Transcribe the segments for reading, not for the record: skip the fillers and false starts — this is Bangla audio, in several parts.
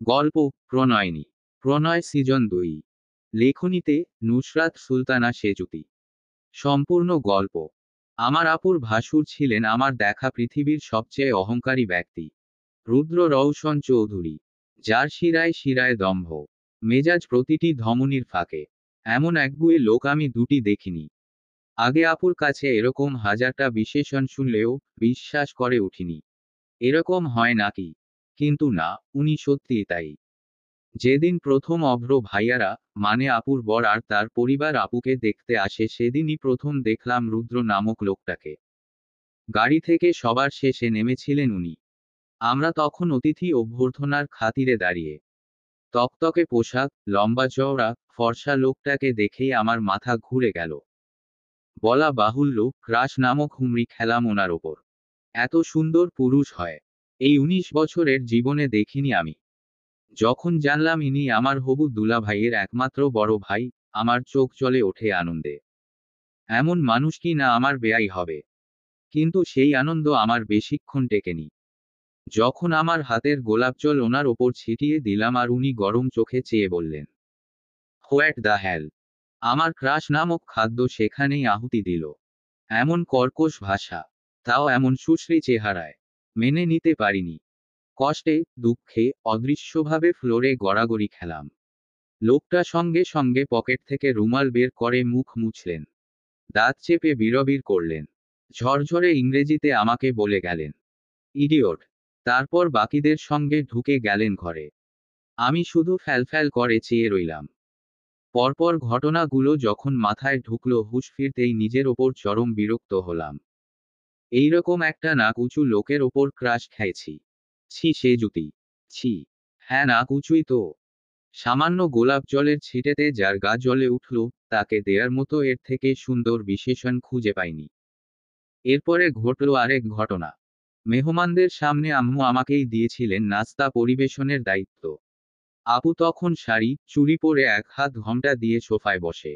গল্প প্রণয়নী। প্রণয় সিজন 2। লেখনীতে নুসরাত সুলতানা সেজুতি। সম্পূর্ণ গল্প। আমার আপুর ভাসুর ছিলেন আমার দেখা পৃথিবীর সবচেয়ে অহংকারী ব্যক্তি, রুদ্র রওশন চৌধুরী, যার শিরায় শিরায় দম্ভ, মেজাজ প্রতিটি ধমনীর ফাঁকে। এমন একগুঁয়ে লোক আমি দুটি দেখিনি। আগে আপুর কাছে এরকম হাজারটা বিশেষণ শুনলেও বিশ্বাস করে উঠিনি। এরকম হয় নাকি? কিন্তু না, উনি সত্যিই তাই। যেদিন প্রথম অভ্র ভাইয়ারা, মানে আপুর বর আর তার পরিবার আপুকে দেখতে আসে, সেদিনই প্রথম দেখলাম রুদ্র নামক লোকটাকে। গাড়ি থেকে সবার শেষে নেমেছিলেন উনি। আমরা তখন অতিথি অভ্যর্থনার খাতিরে দাঁড়িয়ে। তকতকে পোশাক, লম্বা চওড়া, ফর্সা লোকটাকে দেখেই আমার মাথা ঘুরে গেল। বলা বাহুল্য, ক্রাশ নামক হুমড়ি খেলাম ওনার ওপর। এত সুন্দর পুরুষ হয়, এই 19 বছরের জীবনে দেখিনি আমি। যখন জানলাম ইনি আমার হবু দুলাভাইয়ের একমাত্র বড় ভাই, আমার চোখ জ্বলে ওঠে আনন্দে। এমন মানুষ কি না আমার বেয়াই হবে? কিন্তু সেই আনন্দ আমার বেশিক্ষণ টেকেনি। যখন আমার হাতের গোলাপ জল ওনার ওপর ছিটিয়ে দিলাম আর উনি গরম চোখে চেয়ে বললেন, হোয়াট দ্য হ্যাল! আমার ক্রাশ নামক খাদ্য সেখানেই আহুতি দিল। এমন কর্কশ ভাষা, তাও এমন সুশ্রী চেহারায়। মেনে নিতে পারিনি। কষ্টে, দুঃখে, অদৃশ্যভাবে ফ্লোরে গড়াগড়ি খেলাম। লোকটা সঙ্গে সঙ্গে পকেট থেকে রুমাল বের করে মুখ মুছলেন। দাঁত চেপে বিড়বিড় করলেন। ঝরঝরে ইংরেজিতে আমাকে বলে গেলেন, ইডিয়ট। তারপর বাকিদের সঙ্গে ঢুকে গেলেন ঘরে। আমি শুধু ফ্যালফ্যাল করে চেয়ে রইলাম। পরপর ঘটনাগুলো যখন মাথায় ঢুকলো, হুঁশ ফিরতেই নিজের ওপর চরম বিরক্ত হলাম। এইরকম একটা নাক উঁচু লোকের ওপর ক্রাশ খাইছি। ছি সেজুতি। ছি। হ্যাঁ, নাক উঁচুই তো। সামান্য গোলাপ জলের ছিটেতে যার গা জ্বলে উঠল, তাকে দেয়ার মতো এর থেকে সুন্দর বিশেষণ খুঁজে পাইনি। এরপরে ঘটল আরেক ঘটনা। মেহমানদের সামনে আম্মু আমাকেই দিয়েছিলেন নাস্তা পরিবেশনের দায়িত্ব। আপু তখন শাড়ি, চুড়ি পরে এক হাত ঘোমটা দিয়ে সোফায় বসে।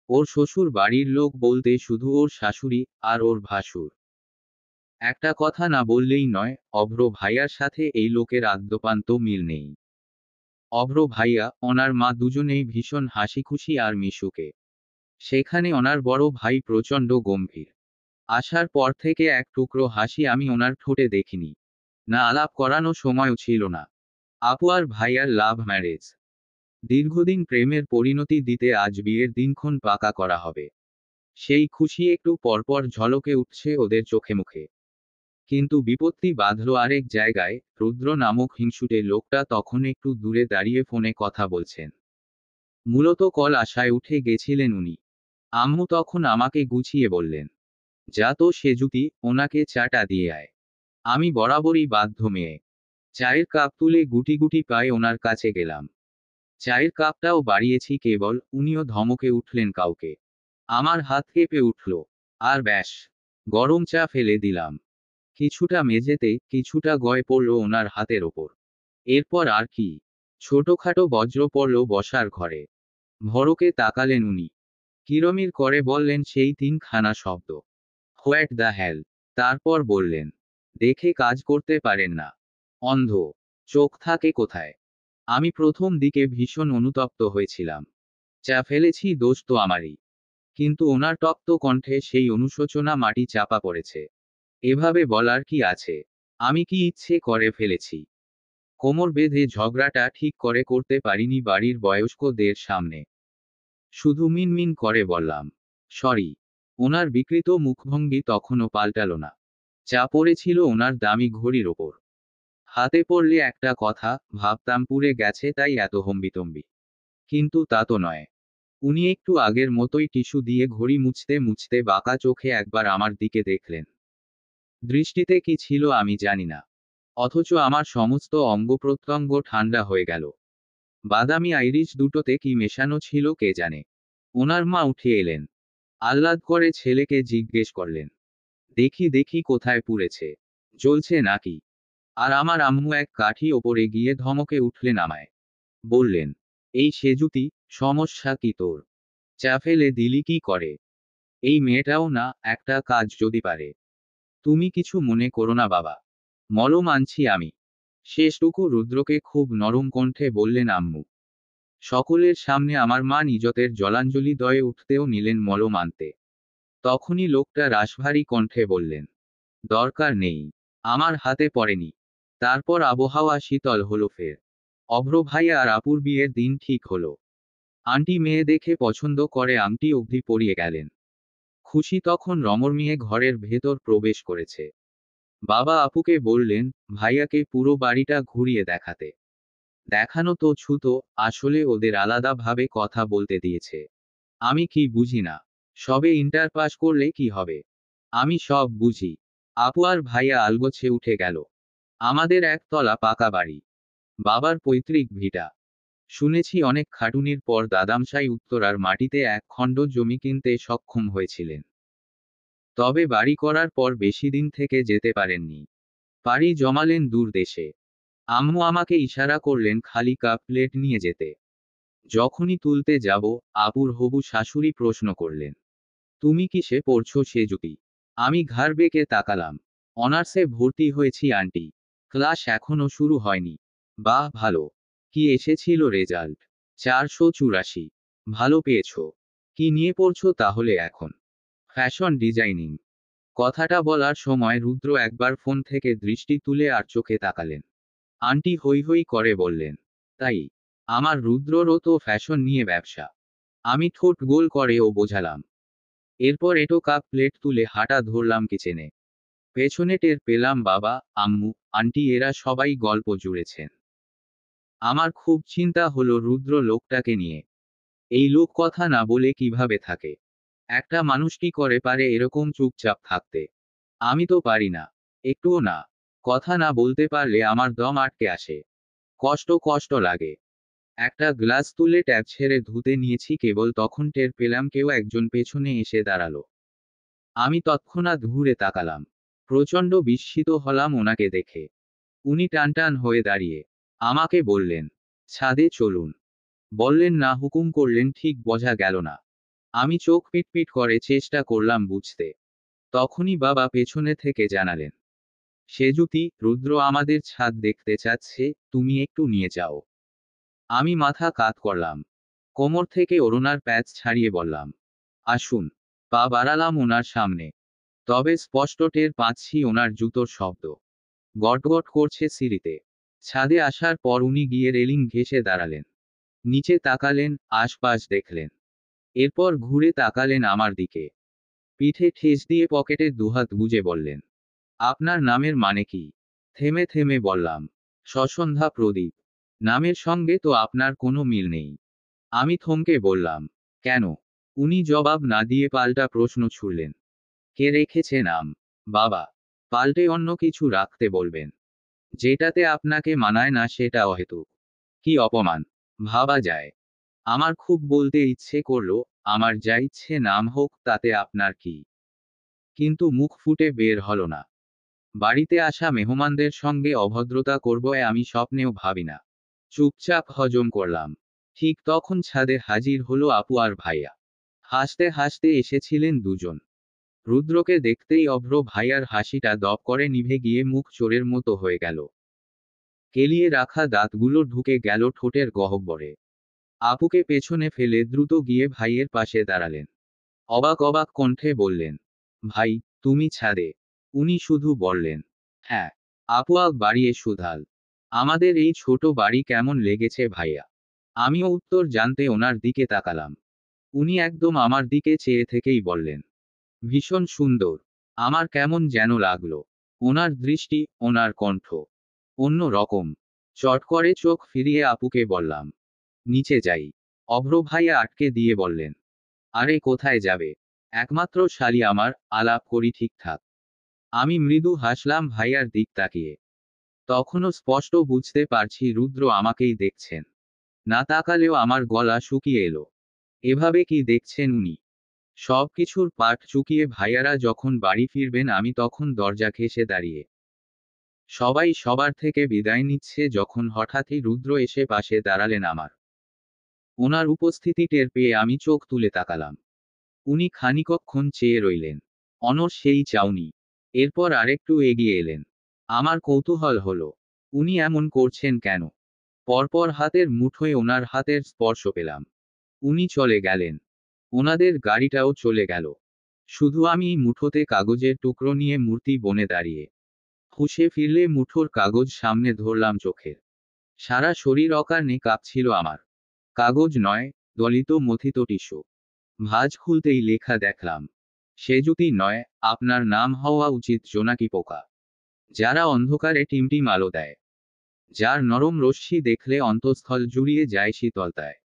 ওর শ্বশুর বাড়ির লোক বলতে শুধু ওর শাশুড়ি আর ওর ভাসুর। একটা কথা না বললেই নয়, অভ্র ভাইয়ার সাথে এই লোকের আদ্যোপান্ত মিল নেই। অভ্র ভাইয়া, ওনার মা দুজনেই ভীষণ হাসিখুশি আর মিশুকে। সেখানে ওনার বড় ভাই প্রচণ্ড গম্ভীর। আসার পর থেকে এক টুকরো হাসি আমি ওনার ঠোঁটে দেখিনি। না আলাপ করানো সময়ও ছিল না। আপু আর ভাইয়ার লাভ ম্যারেজ। দীর্ঘদিন প্রেমের পরিণতি দিতে আজ বিয়ের দিনক্ষণ পাকা করা হবে। সেই খুশি একটু পরপর ঝলকে উঠছে ওদের চোখে মুখে। কিন্তু বিপত্তি বাঁধল আরেক জায়গায়। রুদ্র নামক হিংসুটে লোকটা তখন একটু দূরে দাঁড়িয়ে ফোনে কথা বলছেন। মূলত কল আশায় উঠে গেছিলেন উনি। আম্মু তখন আমাকে গুছিয়ে বললেন, যা তো সেজুতি, ওনাকে চাটা দিয়ে আয়। আমি বরাবরই বাধ্য মেয়ে। চায়ের কাপ তুলে গুটি গুটি পায়ে ওনার কাছে গেলাম। চায়ের কাপটাও বাড়িয়েছি কেবল, উনিও ধমকে উঠলেন কাউকে। আমার হাত কেঁপে উঠল। আর ব্যাস, গরম চা ফেলে দিলাম। কিছুটা মেঝেতে, কিছুটা গয়ে পড়ল ওনার হাতের ওপর। এরপর আর কি, ছোটখাটো বজ্র পড়ল বসার ঘরে। ভরকে তাকালেন উনি। কিরমির করে বললেন সেই তিনখানা শব্দ, হোয়াট দ্য হ্যাল! তারপর বললেন, দেখে কাজ করতে পারেন না? অন্ধ? চোখ থাকে কোথায়? আমি প্রথম দিকে ভীষণ অনুতপ্ত হয়েছিলাম। চা ফেলেছি, দোষ তো আমারই। কিন্তু ওনার তপ্ত কণ্ঠে সেই অনুশোচনা মাটি চাপা পড়েছে। এভাবে বলার কি আছে? আমি কি ইচ্ছে করে ফেলেছি? কোমর বেঁধে ঝগড়াটা ঠিক করে করতে পারিনি বাড়ির বয়স্কদের সামনে। শুধু মিনমিন করে বললাম, সরি। ওনার বিকৃত মুখভঙ্গি তখনও পাল্টালো না। চা পড়েছিল ওনার দামি ঘড়ির ওপর। হাতে পড়লে একটা কথা, ভাবতাম পুড়ে গেছে তাই এত হম্বিতম্বি। কিন্তু তা তো নয়। উনি একটু আগের মতোই টিস্যু দিয়ে ঘড়ি মুছতে মুছতে বাঁকা চোখে একবার আমার দিকে দেখলেন। দৃষ্টিতে কি ছিল আমি জানি না। অথচ আমার সমস্ত অঙ্গ প্রত্যঙ্গ ঠান্ডা হয়ে গেল। বাদামি আইরিশ দুটোতে কি মেশানো ছিল কে জানে। ওনার মা উঠে এলেন। আহ্লাদ করে ছেলেকে জিজ্ঞেস করলেন, দেখি দেখি কোথায় পুড়েছে? জ্বলছে নাকি? আর আমার আম্মু এক কাঠি ওপরে গিয়ে ধমকে উঠলেন আমায়। বললেন, এই সেজুতি, সমস্যা কি তোর? চা ফেলে দিলি কি করে? এই মেয়েটাও না, একটা কাজ যদি পারে। তুমি কিছু মনে করো না বাবা। মলম আনছি আমি। শেষটুকু রুদ্রকে খুব নরম কণ্ঠে বললেন আম্মু। সকলের সামনে আমার মা নিজতের জলাঞ্জলি দয়ে উঠতেও নিলেন মলম আনতে। তখনই লোকটা রাশভারী কণ্ঠে বললেন, দরকার নেই, আমার হাতে পড়েনি। তারপর আবহাওয়া শীতল হলো ফের। অভ্র ভাইয়া আর আপুর বিয়ের দিন ঠিক হলো। আন্টি মেয়ে দেখে পছন্দ করে আংটি অবধি পরিয়ে গেলেন। খুশি তখন রমরমিয়ে ঘরের ভেতর প্রবেশ করেছে। বাবা আপুকে বললেন, ভাইয়াকে পুরো বাড়িটা ঘুরিয়ে দেখাতে। দেখানো তো ছুতো, আসলে ওদের আলাদাভাবে কথা বলতে দিয়েছে। আমি কি বুঝি না? সবে ইন্টার পাস করলে কি হবে? আমি সব বুঝি। আপু আর ভাইয়া আলগোছে উঠে গেল। আমাদের একতলা পাকা বাড়ি, বাবার পৈতৃক ভিটা। শুনেছি অনেক খাটুনির পর দাদামশাই উত্তরার মাটিতে এক খণ্ড জমি কিনতে সক্ষম হয়েছিলেন। তবে বাড়ি করার পর বেশি দিন থেকে যেতে পারেননি। পাড়ি জমালেন দূর দেশে। আম্মু আমাকে ইশারা করলেন খালি কাপ প্লেট নিয়ে যেতে। যখনই তুলতে যাব, আপুর হবু শাশুড়ি প্রশ্ন করলেন, তুমি কিসে পড়ছো সে জুটি? আমি ঘাড় বেঁকে তাকালাম। অনার্সে ভর্তি হয়েছি আন্টি। ক্লাস এখনো শুরু হয়নি। বাহ ভালো। কি এসেছিল রেজাল্ট? 484। ভালো পেয়েছো। কি নিয়ে পড়ছো তাহলে এখন? Fashion designing. কথাটা বলার সময় রুদ্র একবার ফোন থেকে দৃষ্টি তুলে আর চোখে তাকালেন। আন্টি হৈ হৈ করে বললেন, তাই? আমার রুদ্ররও তো ফ্যাশন নিয়ে ব্যবসা। আমি ঠোঁট গোল করে ও বোঝালাম। এরপর এটো কাপ প্লেট তুলে হাঁটা ধরলাম কিচেনে। পেছনে টের পেলাম বাবা, আম্মু, আন্টি এরা সবাই গল্প জুড়েছেন। আমার খুব চিন্তা হলো রুদ্র লোকটাকে নিয়ে। এই লোক কথা না বলে কিভাবে থাকে? একটা মানুষ কি করে পারে এরকম চুপচাপ থাকতে? আমি তো পারি না। একটুও না। কথা না বলতে পারলে আমার দম আটকে আসে। কষ্ট কষ্ট লাগে। একটা গ্লাস তুলে ট্যাপ ছেড়ে ধুতে নিয়েছি কেবল তখন টের পেলাম কেউ একজন পেছনে এসে দাঁড়ালো। আমি তৎক্ষণাৎ ঘুরে তাকালাম। প্রচণ্ড বিস্মিত হলাম ওনাকে দেখে। উনি টানটান হয়ে দাঁড়িয়ে আমাকে বললেন, ছাদে চলুন। বললেন না হুকুম করলেন ঠিক বোঝা গেল না। আমি চোখ পিটপিট করে চেষ্টা করলাম বুঝতে। তখনই বাবা পেছনে থেকে জানালেন, সেজুতি, রুদ্র আমাদের ছাদ দেখতে চাচ্ছে, তুমি একটু নিয়ে যাও। আমি মাথা কাত করলাম। কোমর থেকে ওড়নার প্যাচ ছাড়িয়ে বললাম, আসুন। পা বাড়ালাম ওনার সামনে। তবে স্পষ্ট টের পাচ্ছি ওনার জুতোর শব্দ। গটগট করছে সিঁড়িতে। ছাদে আসার পর উনি গিয়ে রেলিং ঘেঁষে দাঁড়ালেন। নিচে তাকালেন, আশপাশ দেখলেন। এরপর ঘুরে তাকালেন আমার দিকে। পিঠে ঠেস দিয়ে পকেটে দুহাত গুজে বললেন, আপনার নামের মানে কি? থেমে থেমে বললাম, সসন্ধ্যা প্রদীপ। নামের সঙ্গে তো আপনার কোনো মিল নেই। আমি থমকে বললাম, কেন? উনি জবাব না দিয়ে পাল্টা প্রশ্ন ছুড়লেন, কে রেখেছে নাম? বাবা। পাল্টে অন্য কিছু রাখতে বলবেন। যেটাতে আপনাকে মানায় না সেটা অহেতুক। কি অপমান! ভাবা যায়। আমার খুব বলতে ইচ্ছে করলো, আমার যা ইচ্ছে নাম হোক তাতে আপনার কি? কিন্তু মুখ ফুটে বের হলো না। বাড়িতে আসা মেহমানদের সঙ্গে অভদ্রতা করব এ আমি স্বপ্নেও ভাবি না। চুপচাপ হজম করলাম। ঠিক তখন ছাদে হাজির হলো আপু আর ভাইয়া। হাসতে হাসতে এসেছিলেন দুজন। রুদ্রকে দেখতেই অভ্র ভাইয়ার হাসিটা দপ করে নিভে গিয়ে মুখ চোরের মতো হয়ে গেল। কেলিয়ে রাখা দাঁতগুলো ঢুকে গেল ঠোঁটের গহ্বরে। আপুকে পেছনে ফেলে দ্রুত গিয়ে ভাইয়ের পাশে দাঁড়ালেন। অবাক অবাক কণ্ঠে বললেন, ভাই, তুমি ছাদে? উনি শুধু বললেন, হ্যাঁ। আপু আগ বাড়িয়ে সুধাল, আমাদের এই ছোট বাড়ি কেমন লেগেছে ভাইয়া? আমিও উত্তর জানতে ওনার দিকে তাকালাম। উনি একদম আমার দিকে চেয়ে থেকেই বললেন, ভীষণ সুন্দর। আমার কেমন যেন লাগলো। ওনার দৃষ্টি, ওনার কণ্ঠ অন্য রকম। চট করে চোখ ফিরিয়ে আপুকে বললাম, নিচে যাই। অভ্র ভাইয়া আটকে দিয়ে বললেন, আরে কোথায় যাবে? একমাত্র শালি আমার, আলাপ করি ঠিকঠাক। আমি মৃদু হাসলাম ভাইয়ার দিক তাকিয়ে। তখনও স্পষ্ট বুঝতে পারছি রুদ্র আমাকেই দেখছেন। না তাকালেও আমার গলা শুকিয়ে এলো। এভাবে কি দেখছেন উনি? সবকিছুর পাট চুকিয়ে ভাইয়ারা যখন বাড়ি ফিরবেন আমি তখন দরজা ঘেঁষে দাঁড়িয়ে। সবাই সবার থেকে বিদায় নিচ্ছে যখন হঠাৎই রুদ্র এসে পাশে দাঁড়ালেন আমার। ওনার উপস্থিতি টের পেয়ে আমি চোখ তুলে তাকালাম। উনি খানিকক্ষণ চেয়ে রইলেন। অনর সেই চাউনি। এরপর আরেকটু এগিয়ে এলেন। আমার কৌতূহল হলো, উনি এমন করছেন কেন? পরপর হাতের মুঠোয় ওনার হাতের স্পর্শ পেলাম। উনি চলে গেলেন। ওনাদের গাড়িটাও চলে গেল। শুধু আমি মুঠোতে কাগজের টুকরো নিয়ে মূর্তি বনে দাঁড়িয়ে। হুঁশে ফিরলে মুঠোর কাগজ সামনে ধরলাম চোখের। সারা শরীর অকারণে কাঁপছিল আমার। কাগজ নয়, দলিত মথিত টিস্যু। ভাঁজ খুলতেই লেখা দেখলাম, সেজুতি নয়, আপনার নাম হওয়া উচিত জোনাকি পোকা। যারা অন্ধকারে টিমটিম আলো দেয়, যার নরম রশ্মি দেখলে অন্তঃস্থল জুড়িয়ে যায় শীতলতায়,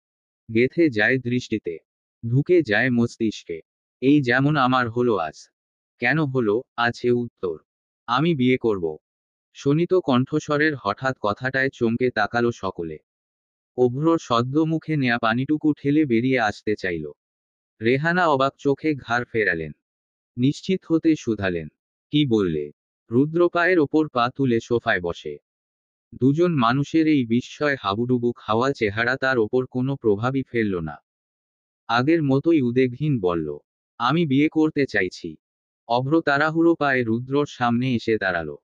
গেথে যায় দৃষ্টিতে, ঢুকে যায় মস্তিষ্কে। এই যেমন আমার হলো আজ। কেন হলো, আছে উত্তর। আমি বিয়ে করব। শোনিত কণ্ঠস্বরের হঠাৎ কথাটায় চমকে তাকালো সকলে। অভ্রর সদ্য মুখে নেয়া পানিটুকু ঠেলে বেরিয়ে আসতে চাইল। রেহানা অবাক চোখে ঘাড় ফেরালেন। নিশ্চিত হতে শুধালেন, কি বললে? রুদ্র পায়ের ওপর পা তুলে সোফায় বসে। দুজন মানুষের এই বিস্ময় হাবুডুবু খাওয়া চেহারা তার ওপর কোনো প্রভাবই ফেলল না। আগের মতোই উদ্বেগহীন বলল, আমি বিয়ে করতে চাইছি। অভ্র তাড়াহুড়ো পায়ে রুদ্রর সামনে এসে দাঁড়ালো।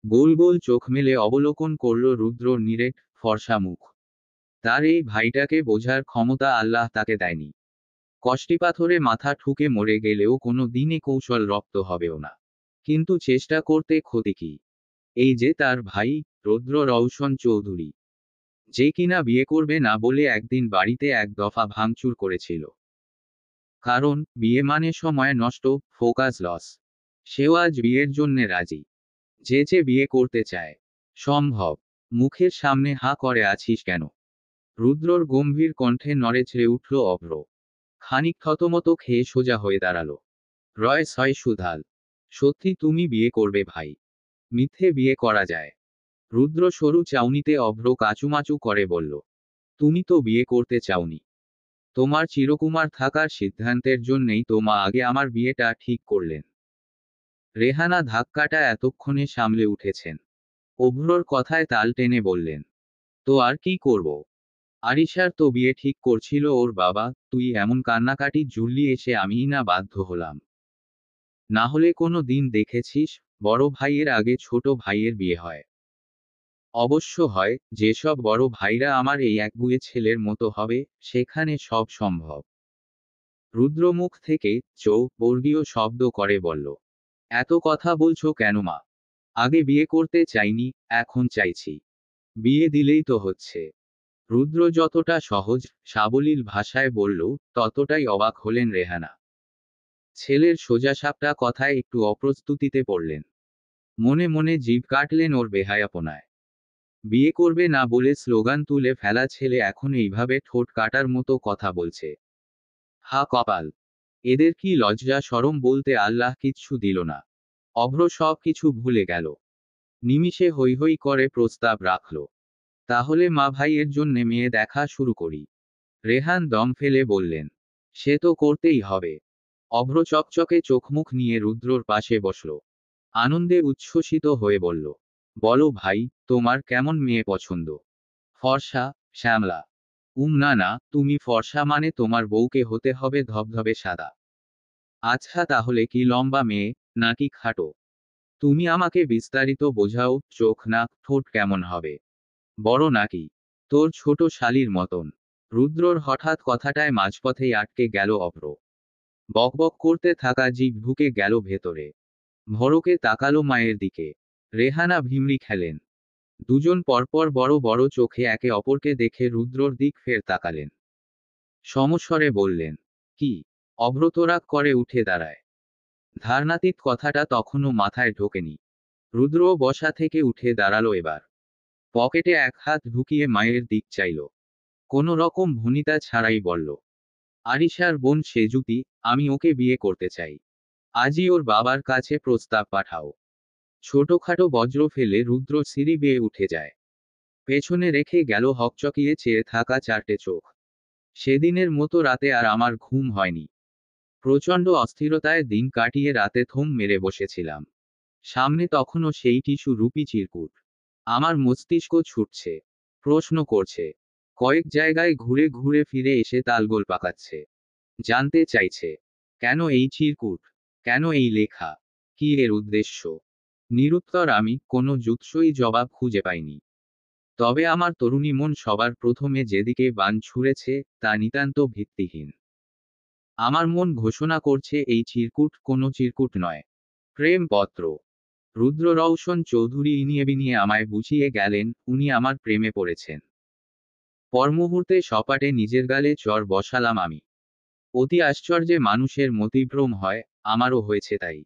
গোল গোল চোখ মেলে অবলোকন করল রুদ্রর নিরেট, ফর্সা মুখ। তার এই ভাইটাকে বোঝার ক্ষমতা আল্লাহ তাকে দেয়নি। কষ্টিপাথরে মাথা ঠুকে মরে গেলেও কোনো দিনে কৌশল রপ্ত হবেও না। কিন্তু চেষ্টা করতে ক্ষতি কি? এই যে তার ভাই, রুদ্র রওশন চৌধুরী, যে কিনা বিয়ে করবে না বলে একদিন বাড়িতে এক দফা ভাঙচুর করেছিল। কারণ বিয়ে মানে সময় নষ্ট, ফোকাস লস। সেও আজ বিয়ের জন্যে রাজি। যে বিয়ে করতে চায়। সম্ভব। মুখের সামনে হাঁ করে আছিস কেন? রুদ্রর গম্ভীর কণ্ঠে নড়েচড়ে উঠল অভ্র। খানিক থতমত খেয়ে সোজা হয়ে দাঁড়ালো। রয় সয় সুধাল, সত্যি তুমি বিয়ে করবে ভাই? মিথ্যে বিয়ে করা যায়? রুদ্র সরু চাউনিতে অভ্র কাচুমাচু করে বলল, তুমি তো বিয়ে করতে চাওনি। তোমার চিরকুমার থাকার সিদ্ধান্তের জন্যেই তো মা আগে আমার বিয়েটা ঠিক করলেন। রেহানা ধাক্কাটা এতক্ষণে সামলে উঠেছেন। অভ্রর কথায় তাল টেনে বললেন, তো আর কি করব? আরিশার তো বিয়ে ঠিক করছিল ওর বাবা, তুই এমন কান্নাকাটি জুড়লি এসে আমিই না বাধ্য হলাম। না হলে কোনো দিন দেখেছিস, বড় ভাইয়ের আগে ছোট ভাইয়ের বিয়ে হয়? অবশ্য হয়, যেসব বড় ভাইরা আমার এই একগুঁয়ে ছেলের মতো হবে, সেখানে সব সম্ভব। রুদ্রমুখ থেকে বর্গীয় শব্দ করে বলল, এত কথা বলছো কেন মা? আগে বিয়ে করতে চাইনি, এখন চাইছি। বিয়ে দিলেই তো হচ্ছে। রুদ্র যতটা সহজ, সাবলীল ভাষায় বলল, ততটাই অবাক হলেন রেহানা। ছেলের সোজাসাপটা কথায় একটু অপ্রস্তুতিতে পড়লেন। মনে মনে জিভ কাটলেন ওর বেহায়াপনায়। বিয়ে করবে না বলে স্লোগান তুলে ফেলা ছেলে এখন এইভাবে ঠোঁট কাটার মতো কথা বলছে। হা কপাল! এদের কি লজ্জা শরম বলতে আল্লাহ কিচ্ছু দিল না। অভ্র সব কিছু ভুলে গেল। নিমিষে হৈ হৈ করে প্রস্তাব রাখল, তাহলে মা ভাইয়ের জন্যে মেয়ে দেখা শুরু করি। রেহান দম ফেলে বললেন, সে তো করতেই হবে। অভ্র চকচকে চোখমুখ নিয়ে রুদ্রর পাশে বসল। আনন্দে উচ্ছ্বসিত হয়ে বলল, বলো ভাই, তোমার কেমন মেয়ে পছন্দ? ফর্সা, শ্যামলা? না না, তুমি ফর্সা মানে তোমার বউকে হতে হবে ধবধবে সাদা। আচ্ছা তাহলে কি লম্বা মেয়ে, নাকি খাটো? তুমি আমাকে বিস্তারিত বোঝাও, চোখ নাক ঠোঁট কেমন হবে? বড় নাকি তোর ছোট শালির মতন? রুদ্রর হঠাৎ কথাটায় মাঝপথেই আটকে গেল অভ্র। বকবক করতে থাকা জিভ ঢুকে গেল ভেতরে। ভরকে তাকালো মায়ের দিকে। রেহানা ভিমরি খেলেন। দুজন পরপর বড় বড় চোখে একে অপরকে দেখে রুদ্রর দিক ফের তাকালেন। সমস্বরে বললেন, কি? অভ্র তোরাক করে উঠে দাঁড়ায়। ধারণাতীত কথাটা তখনও মাথায় ঢোকেনি। রুদ্র বসা থেকে উঠে দাঁড়ালো এবার। পকেটে এক হাত ঢুকিয়ে মায়ের দিক চাইল। কোনো রকম ভনিতা ছাড়াই বলল, আরিশার বোন সেজুতি, আমি ওকে বিয়ে করতে চাই। আজই ওর বাবার কাছে প্রস্তাব পাঠাও। ছোটখাটো বজ্র ফেলে রুদ্র সিঁড়ি বেয়ে উঠে যায়। পেছনে রেখে গেল হকচকিয়ে চেয়ে থাকা চারটে চোখ। সেদিনের মতো রাতে আর আমার ঘুম হয়নি। প্রচণ্ড অস্থিরতায় দিন কাটিয়ে রাতে থম মেরে বসেছিলাম। সামনে তখনও সেই টিস্যু রূপী চিরকুট। আমার মস্তিষ্ক ছুটছে, প্রশ্ন করছে, কয়েক জায়গায় ঘুরে ঘুরে ফিরে এসে তালগোল পাকাচ্ছে। জানতে চাইছে, কেন এই চিরকুট? কেন এই লেখা? কি এর উদ্দেশ্য? নিরুত্তর আমি, কোনো যুৎসই জবাব খুঁজে পাইনি। তবে আমার তরুণী মন সবার প্রথমে যেদিকে বান ছুঁড়েছে, তা নিতান্ত ভিত্তিহীন। আমার মন ঘোষণা করছে এই চিরকুট কোনো চিরকুট নয়। প্রেমপত্র। রুদ্র রওশন চৌধুরী ইনিয়ে বিনিয়ে আমায় বুঝিয়ে গেলেন, উনি আমার প্রেমে পড়েছেন। পরমুহূর্তে সপাটে নিজের গালে চড় বসালাম আমি। অতি আশ্চর্যে মানুষের মতিভ্রম হয়, আমারও হয়েছে তাই।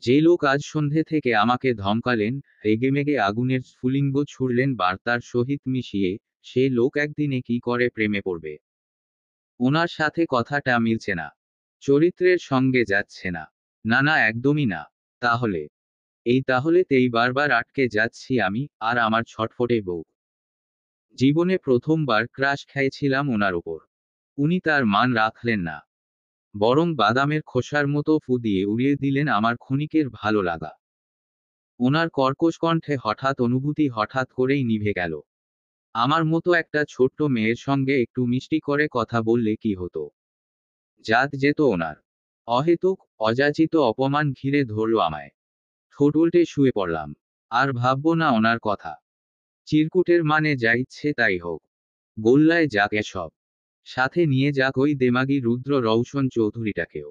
যে লোক আজ সন্ধে থেকে আমাকে ধমকালেন, রেগেমেগে আগুনের স্ফুলিঙ্গ ছুড়লেন বার্তার সহিত মিশিয়ে, সে লোক একদিনে কি করে প্রেমে পড়বে? ওনার সাথে কথাটা মিলছে না। চরিত্রের সঙ্গে যাচ্ছে না। না না, একদমই না। তাহলে? এই তাহলেতেই বারবার আটকে যাচ্ছি আমি, আর আমার ছটফটে বউ। জীবনে প্রথমবার ক্রাশ খেয়েছিলাম ওনার ওপর। উনি তার মান রাখলেন না। বরং বাদামের খোসার মতো ফু দিয়ে উড়িয়ে দিলেন আমার ক্ষণিকের ভালো লাগা। ওনার কর্কশ কণ্ঠে হঠাৎ অনুভূতি হঠাৎ করেই নিভে গেল। আমার মতো একটা ছোট্ট মেয়ের সঙ্গে একটু মিষ্টি করে কথা বললে কি হতো? জাত যেত ওনার। অহেতুক, অযাচিত অপমান ঘিরে ধরল আমায়। ঠোঁট উল্টে শুয়ে পড়লাম। আর ভাববো না ওনার কথা। চিরকুটের মানে যা ইচ্ছে তাই হোক। গোল্লায় যাক এসব। সাথে নিয়ে যাক ওই দেমাগী রুদ্র রওশন চৌধুরীটাকেও।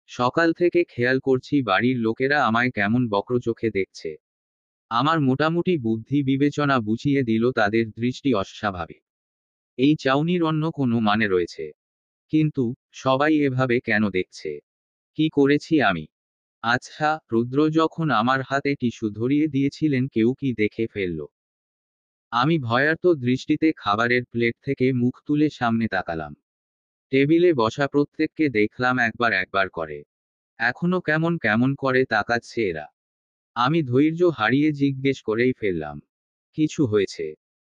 সকাল থেকে খেয়াল করছি বাড়ির লোকেরা আমায় কেমন বক্রচোখে দেখছে। আমার মোটামুটি বুদ্ধি বিবেচনা বুঝিয়ে দিল তাদের দৃষ্টি অস্বাভাবিক। এই চাউনির অন্য কোনো মানে রয়েছে। কিন্তু সবাই এভাবে কেন দেখছে? কি করেছি আমি? আচ্ছা, রুদ্র যখন আমার হাতে টিস্যু ধরিয়ে দিয়েছিলেন কেউ কি দেখে ফেলল? আমি ভয়ার্ত দৃষ্টিতে খাবারের প্লেট থেকে মুখ তুলে সামনে তাকালাম। টেবিলে বসা প্রত্যেককে দেখলাম একবার একবার করে। এখনো কেমন কেমন করে তাকাচ্ছে এরা। আমি ধৈর্য হারিয়ে জিজ্ঞেস করেই ফেললাম, কিছু হয়েছে?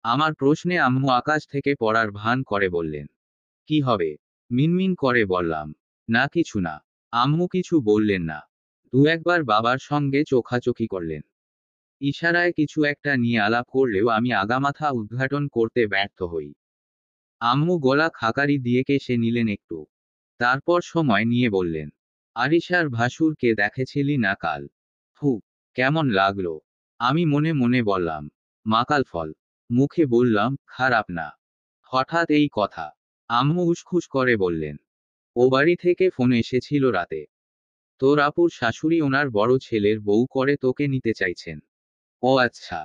আমার প্রশ্নে আম্মু আকাশ থেকে পড়ার ভান করে বললেন, কি হবে? মিনমিন করে বললাম, না কিছু না। আম্মু কিছু বললেন না। দু একবার বাবার সঙ্গে চোখাচোখি করলেন। ইশারায় কিছু একটা নিয়ে আলাপ করলেও আমি আগামাথা উদ্ঘাটন করতে ব্যর্থ হই। আম্মু গলা খাকারি দিয়ে কেশে নিলেন একটু। তারপর সময় নিয়ে বললেন, আরিশার ভাসুরকে দেখেছিলি না কাল? হু, কেমন লাগলো? আমি মনে মনে বললাম, মাকাল ফল। মুখে বললাম, খারাপ না। হঠাৎ এই কথা। আম্মু উসখুস করে বললেন, ও বাড়ি থেকে ফোন এসেছিল রাতে। তোর আপুর শাশুড়ি ওনার বড় ছেলের বউ করে তোকে নিতে চাইছেন। ও আচ্ছা।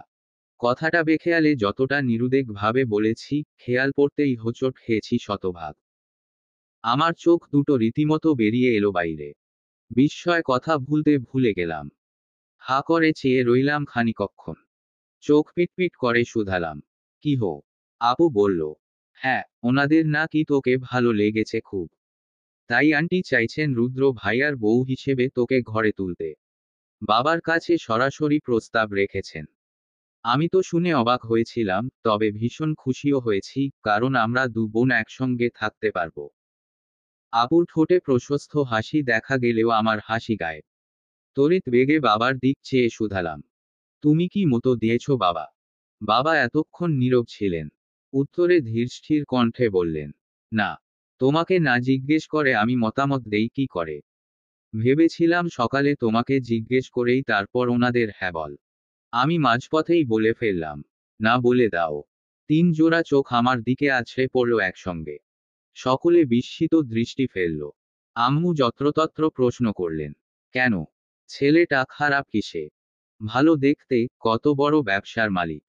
কথাটা বেখেয়ালে যতটা নিরুদ্বেগ ভাবে বলেছি, খেয়াল পড়তেই হোঁচট খেয়েছি শতভাগ। আমার চোখ দুটো রীতিমতো বেরিয়ে এলো বাইরে। বিস্ময় কথা ভুলতে ভুলে গেলাম। হা করে চেয়ে রইলাম খানিকক্ষণ। চোখ পিটপিট করে শুধালাম, কি হো? আপু বলল, হ্যাঁ, ওনাদের নাকি তোকে ভালো লেগেছে খুব। তাই আন্টি চাইছেন রুদ্র ভাইয়ার বউ হিসেবে তোকে ঘরে তুলতে। বাবার কাছে সরাসরি প্রস্তাব রেখেছেন। আমি তো শুনে অবাক হয়েছিলাম, তবে ভীষণ খুশিও হয়েছি, কারণ আমরা দু বোন একসঙ্গে থাকতে পারবো। আপুর ঠোঁটে প্রশস্ত হাসি দেখা গেলেও আমার হাসি গায়েব। তড়িৎ বেগে বাবার দিক চেয়ে শুধালাম, তুমি কি মতো দিয়েছ বাবা? বাবা এতক্ষণ নীরব ছিলেন। উত্তরে ধীরস্থির কণ্ঠে বললেন, না। তোমাকে না জিজ্ঞেস করে আমি মতামত দেই কি করে? ভেবেছিলাম সকালে তোমাকে জিজ্ঞেস করেই তারপর ওনাদের হ্যাঁ বল। আমি মাঝপথেই বলে ফেললাম, না বলে দাও। তিন জোড়া চোখ আমার দিকে আছড়ে পড়ল একসঙ্গে। সকলে বিস্মিত দৃষ্টি ফেলল। আম্মু যত্রতত্র প্রশ্ন করলেন, কেন? ছেলেটা খারাপ কিসে? ভালো দেখতে, কত বড় ব্যবসার মালিক।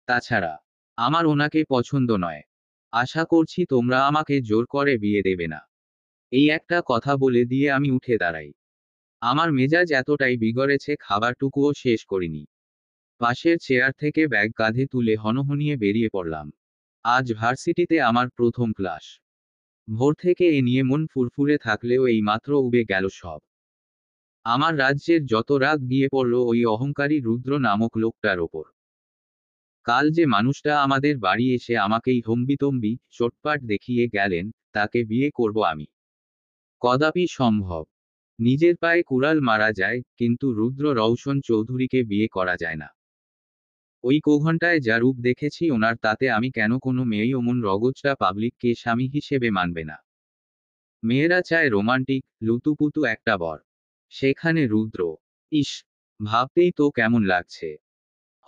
তাছাড়া আমার ওনাকে পছন্দ নয়। আশা করছি তোমরা আমাকে জোর করে বিয়ে দেবে না। এই একটা কথা বলে দিয়ে আমি উঠে দাঁড়াই। আমার মেজাজ এতটাই বিগড়েছে খাবারটুকুও শেষ করিনি। পাশের চেয়ার থেকে ব্যাগ কাঁধে তুলে হনহনিয়ে বেরিয়ে পড়লাম। আজ ভার্সিটিতে আমার প্রথম ক্লাস। ভোর থেকে এ নিয়ে মন ফুরফুরে থাকলেও এই মাত্র উবে গেল সব। আমার রাজ্যের যত রাগ গিয়ে পড়ল ওই অহংকারী রুদ্র নামক লোকটার ওপর। কাল যে মানুষটা আমাদের বাড়ি এসে আমাকেই হম্বিতম্বি চোটপাট দেখিয়ে গেলেন, তাকে বিয়ে করব আমি। কদাপি সম্ভব। নিজের পায়ে কুড়াল মারা যায়, কিন্তু রুদ্র রওশন চৌধুরীকে বিয়ে করা যায় না। ওই কোঘন্টায় যা রূপ দেখেছি ওনার, তাতে আমি কেন কোনো মেয়েই অমন রগচটা পাবলিককে স্বামী হিসেবে মানবে না। মেয়েরা চায় রোমান্টিক, লুতুপুতু একটা বর। সেখানে রুদ্র। ইস! ভাবতেই তো কেমন লাগছে।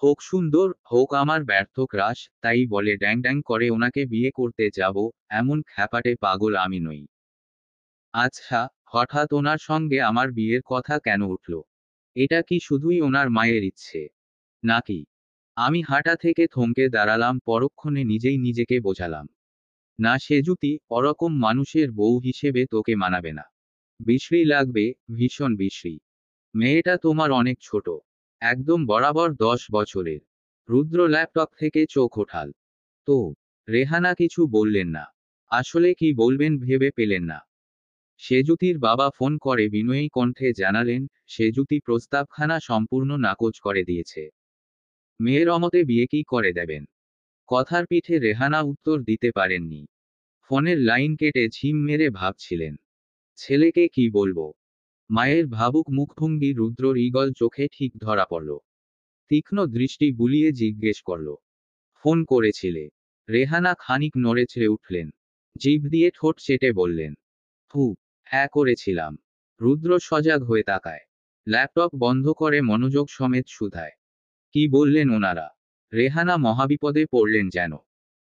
হোক সুন্দর, হোক আমার ব্যর্থ ক্রাশ, তাই বলে ড্যাং ড্যাং করে ওনাকে বিয়ে করতে যাব, এমন খ্যাপাটে পাগল আমি নই। আচ্ছা, হঠাৎ ওনার সঙ্গে আমার বিয়ের কথা কেন উঠল? এটা কি শুধুই ওনার মায়ের ইচ্ছে? নাকি? আমি হাঁটা থেকে থমকে দাঁড়ালাম, পরক্ষণে নিজেই নিজেকে বোঝালাম। না সেজুতি, ওরকম মানুষের বউ হিসেবে তোকে মানাবে না। বিশ্রী লাগবে, ভীষণ বিশ্রী। মেয়েটা তোমার অনেক ছোট। একদম বরাবর 10 বছরের। রুদ্র ল্যাপটপ থেকে চোখ ওঠাল। তো, রেহানা কিছু বললেন না। আসলে কি বলবেন ভেবে পেলেন না। সেজুতির বাবা ফোন করে বিনয়ী কণ্ঠে জানালেন, সেজুতি প্রস্তাবখানা সম্পূর্ণ নাকচ করে দিয়েছে। মেয়ের অমতে বিয়ে কি করে দেবেন? কথার পিঠে রেহানা উত্তর দিতে পারেননি। ফোনের লাইন কেটে ঝিম মেরে ভাবছিলেন, ছেলেকে কি বলবো। মায়ের ভাবুক মুখভঙ্গি রুদ্রর ঈগল চোখে ঠিক ধরা পড়ল। তীক্ষ্ণ দৃষ্টি বুলিয়ে জিজ্ঞেস করল, ফোন করেছিলে? রেহানা খানিক নড়েচড়ে উঠলেন। জিভ দিয়ে ঠোঁট চেটে বললেন, হু, হ্যাঁ করেছিলাম। রুদ্র সজাগ হয়ে তাকায়। ল্যাপটপ বন্ধ করে মনোযোগ সমেত শুধায়, কি বললেন ওনারা? রেহানা মহাবিপদে পড়লেন যেন।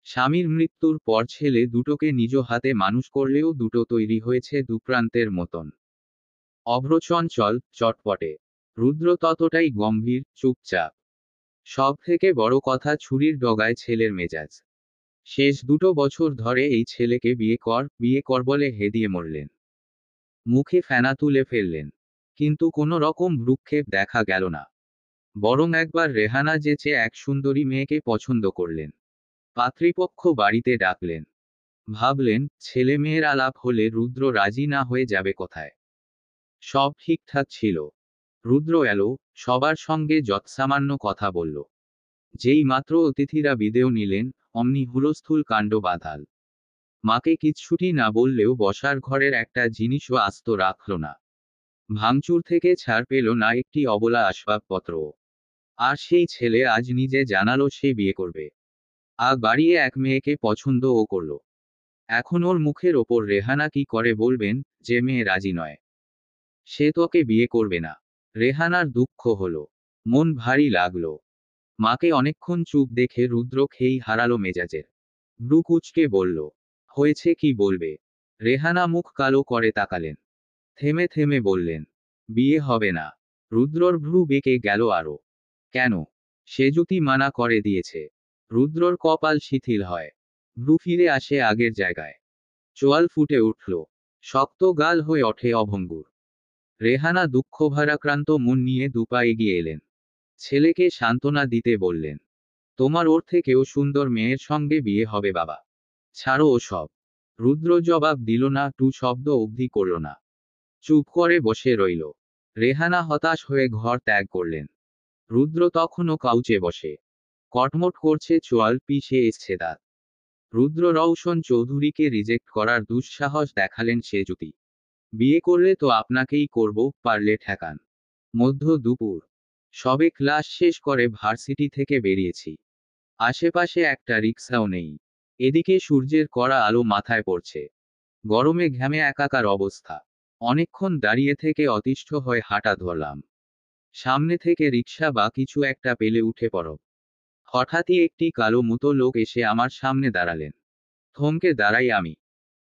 স্বামীর মৃত্যুর পর ছেলে দুটোকে নিজ হাতে মানুষ করলেও দুটো তৈরি হয়েছে দুপ্রান্তের মতন। অভ্রচঞ্চল, চটপটে। রুদ্র ততটাই গম্ভীর, চুপচাপ। সব থেকে বড় কথা, ছুরির ডগায় ছেলের মেজাজ। শেষ 2 বছর ধরে এই ছেলেকে বিয়ে কর বলে হেদিয়ে মরলেন। মুখে ফেনা তুলে ফেললেন। কিন্তু কোনো রকম ভ্রুক্ষেপ দেখা গেল না। বরং একবার রেহানা যেচে এক সুন্দরী মেয়েকে পছন্দ করলেন। পাত্রীপক্ষ বাড়িতে ডাকলেন। ভাবলেন, ছেলে মেয়ের আলাপ হলে রুদ্র রাজি না হয়ে যাবে কোথায়। সব ঠিকঠাক ছিল। রুদ্র এলো, সবার সঙ্গে যৎসামান্য কথা বলল। যেই মাত্র অতিথিরা বিদেয় নিলেন, অমনি হুলস্থুল কাণ্ড বাধাল। মাকে কিচ্ছুটি না বললেও বসার ঘরের একটা জিনিসও আস্ত রাখল না। ভাঙচুর থেকে ছাড় পেল না একটি অবলা আসবাবপত্রও। আর সেই ছেলে আজ নিজে জানালো সে বিয়ে করবে। আগ বাড়িয়ে এক মেয়েকে পছন্দও করল। এখন ওর মুখের ওপর রেহানা কি করে বলবেন যে মেয়ে রাজি নয়? সে তোকে বিয়ে করবে না। রেহানার দুঃখ হলো। মন ভারী লাগলো। মাকে অনেকক্ষণ চুপ দেখে রুদ্র খেই হারালো মেজাজের। ভ্রু কুঁচকে বলল, হয়েছে কি বলবে? রেহানা মুখ কালো করে তাকালেন। থেমে থেমে বললেন, বিয়ে হবে না। রুদ্রর ভ্রু বেঁকে গেল আরো। কেন? সেজুতি মানা করে দিয়েছে। রুদ্রর কপাল শিথিল হয়। ভ্রু ফিরে আসে আগের জায়গায়। চোয়াল ফুটে উঠল। শক্ত গাল হয়ে ওঠে অভঙ্গুর। রেহানা দুঃখভারাক্রান্ত মন নিয়ে দুপা এগিয়ে এলেন। ছেলেকে সান্ত্বনা দিতে বললেন, তোমার ওর থেকেও সুন্দর মেয়ের সঙ্গে বিয়ে হবে বাবা। ছাড়ো ওসব। রুদ্র জবাব দিল না, টু শব্দ অবধি করল না। চুপ করে বসে রইল। রেহানা হতাশ হয়ে ঘর ত্যাগ করলেন। রুদ্র তখনও কাউচে বসে। কটমট করছে চোয়াল, পিষে এসছে দাঁত। রুদ্র রওশন চৌধুরীকে রিজেক্ট করার দুঃসাহস দেখালেন সেজুতি। বিয়ে করলে তো আপনাকেই করব, পারলে ঠেকান। মধ্য দুপুর। সবে ক্লাস শেষ করে ভার্সিটি থেকে বেরিয়েছি। আশেপাশে একটা রিকশাও নেই। এদিকে সূর্যের কড়া আলো মাথায় পড়ছে। গরমে ঘামে একাকার অবস্থা। অনেকক্ষণ দাঁড়িয়ে থেকে অতিষ্ঠ হয়ে হাঁটা ধরলাম। সামনে থেকে রিকশা বা কিছু একটা পেলে উঠে পড়ো। হঠাৎই একটি কালো মুতো লোক এসে আমার সামনে দাঁড়ালেন। থমকে দাঁড়াই আমি।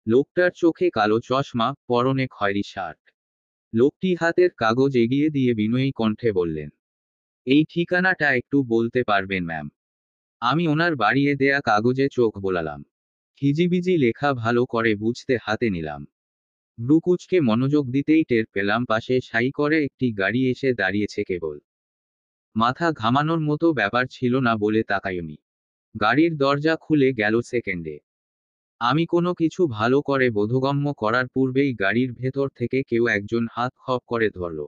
লোকটার চোখে কালো চশমা, পরনে খয়েরি শার্ট। লোকটি হাতের কাগজ এগিয়ে দিয়ে বিনয়ী কণ্ঠে বললেন, এই ঠিকানাটা একটু বলতে পারবেন ম্যাম? আমি ওনার বাড়িয়ে দেয়া কাগজে চোখ বোলালাম। হিজিবিজি লেখা ভালো করে বুঝতে হাতে নিলাম। ব্রুকুচকে মনোযোগ দিতেই টের পেলাম পাশে সাই করে একটি গাড়ি এসে দাঁড়িয়েছে কেবল। মাথা ঘামানোর মতো ব্যাপার ছিল না বলে তাকাইনি। গাড়ির দরজা খুলে গেল সেকেন্ডে। আমি কোনো কিছু ভালো করে বোধগম্য করার পূর্বেই গাড়ির ভেতর থেকে কেউ একজন হাত খপ করে ধরল।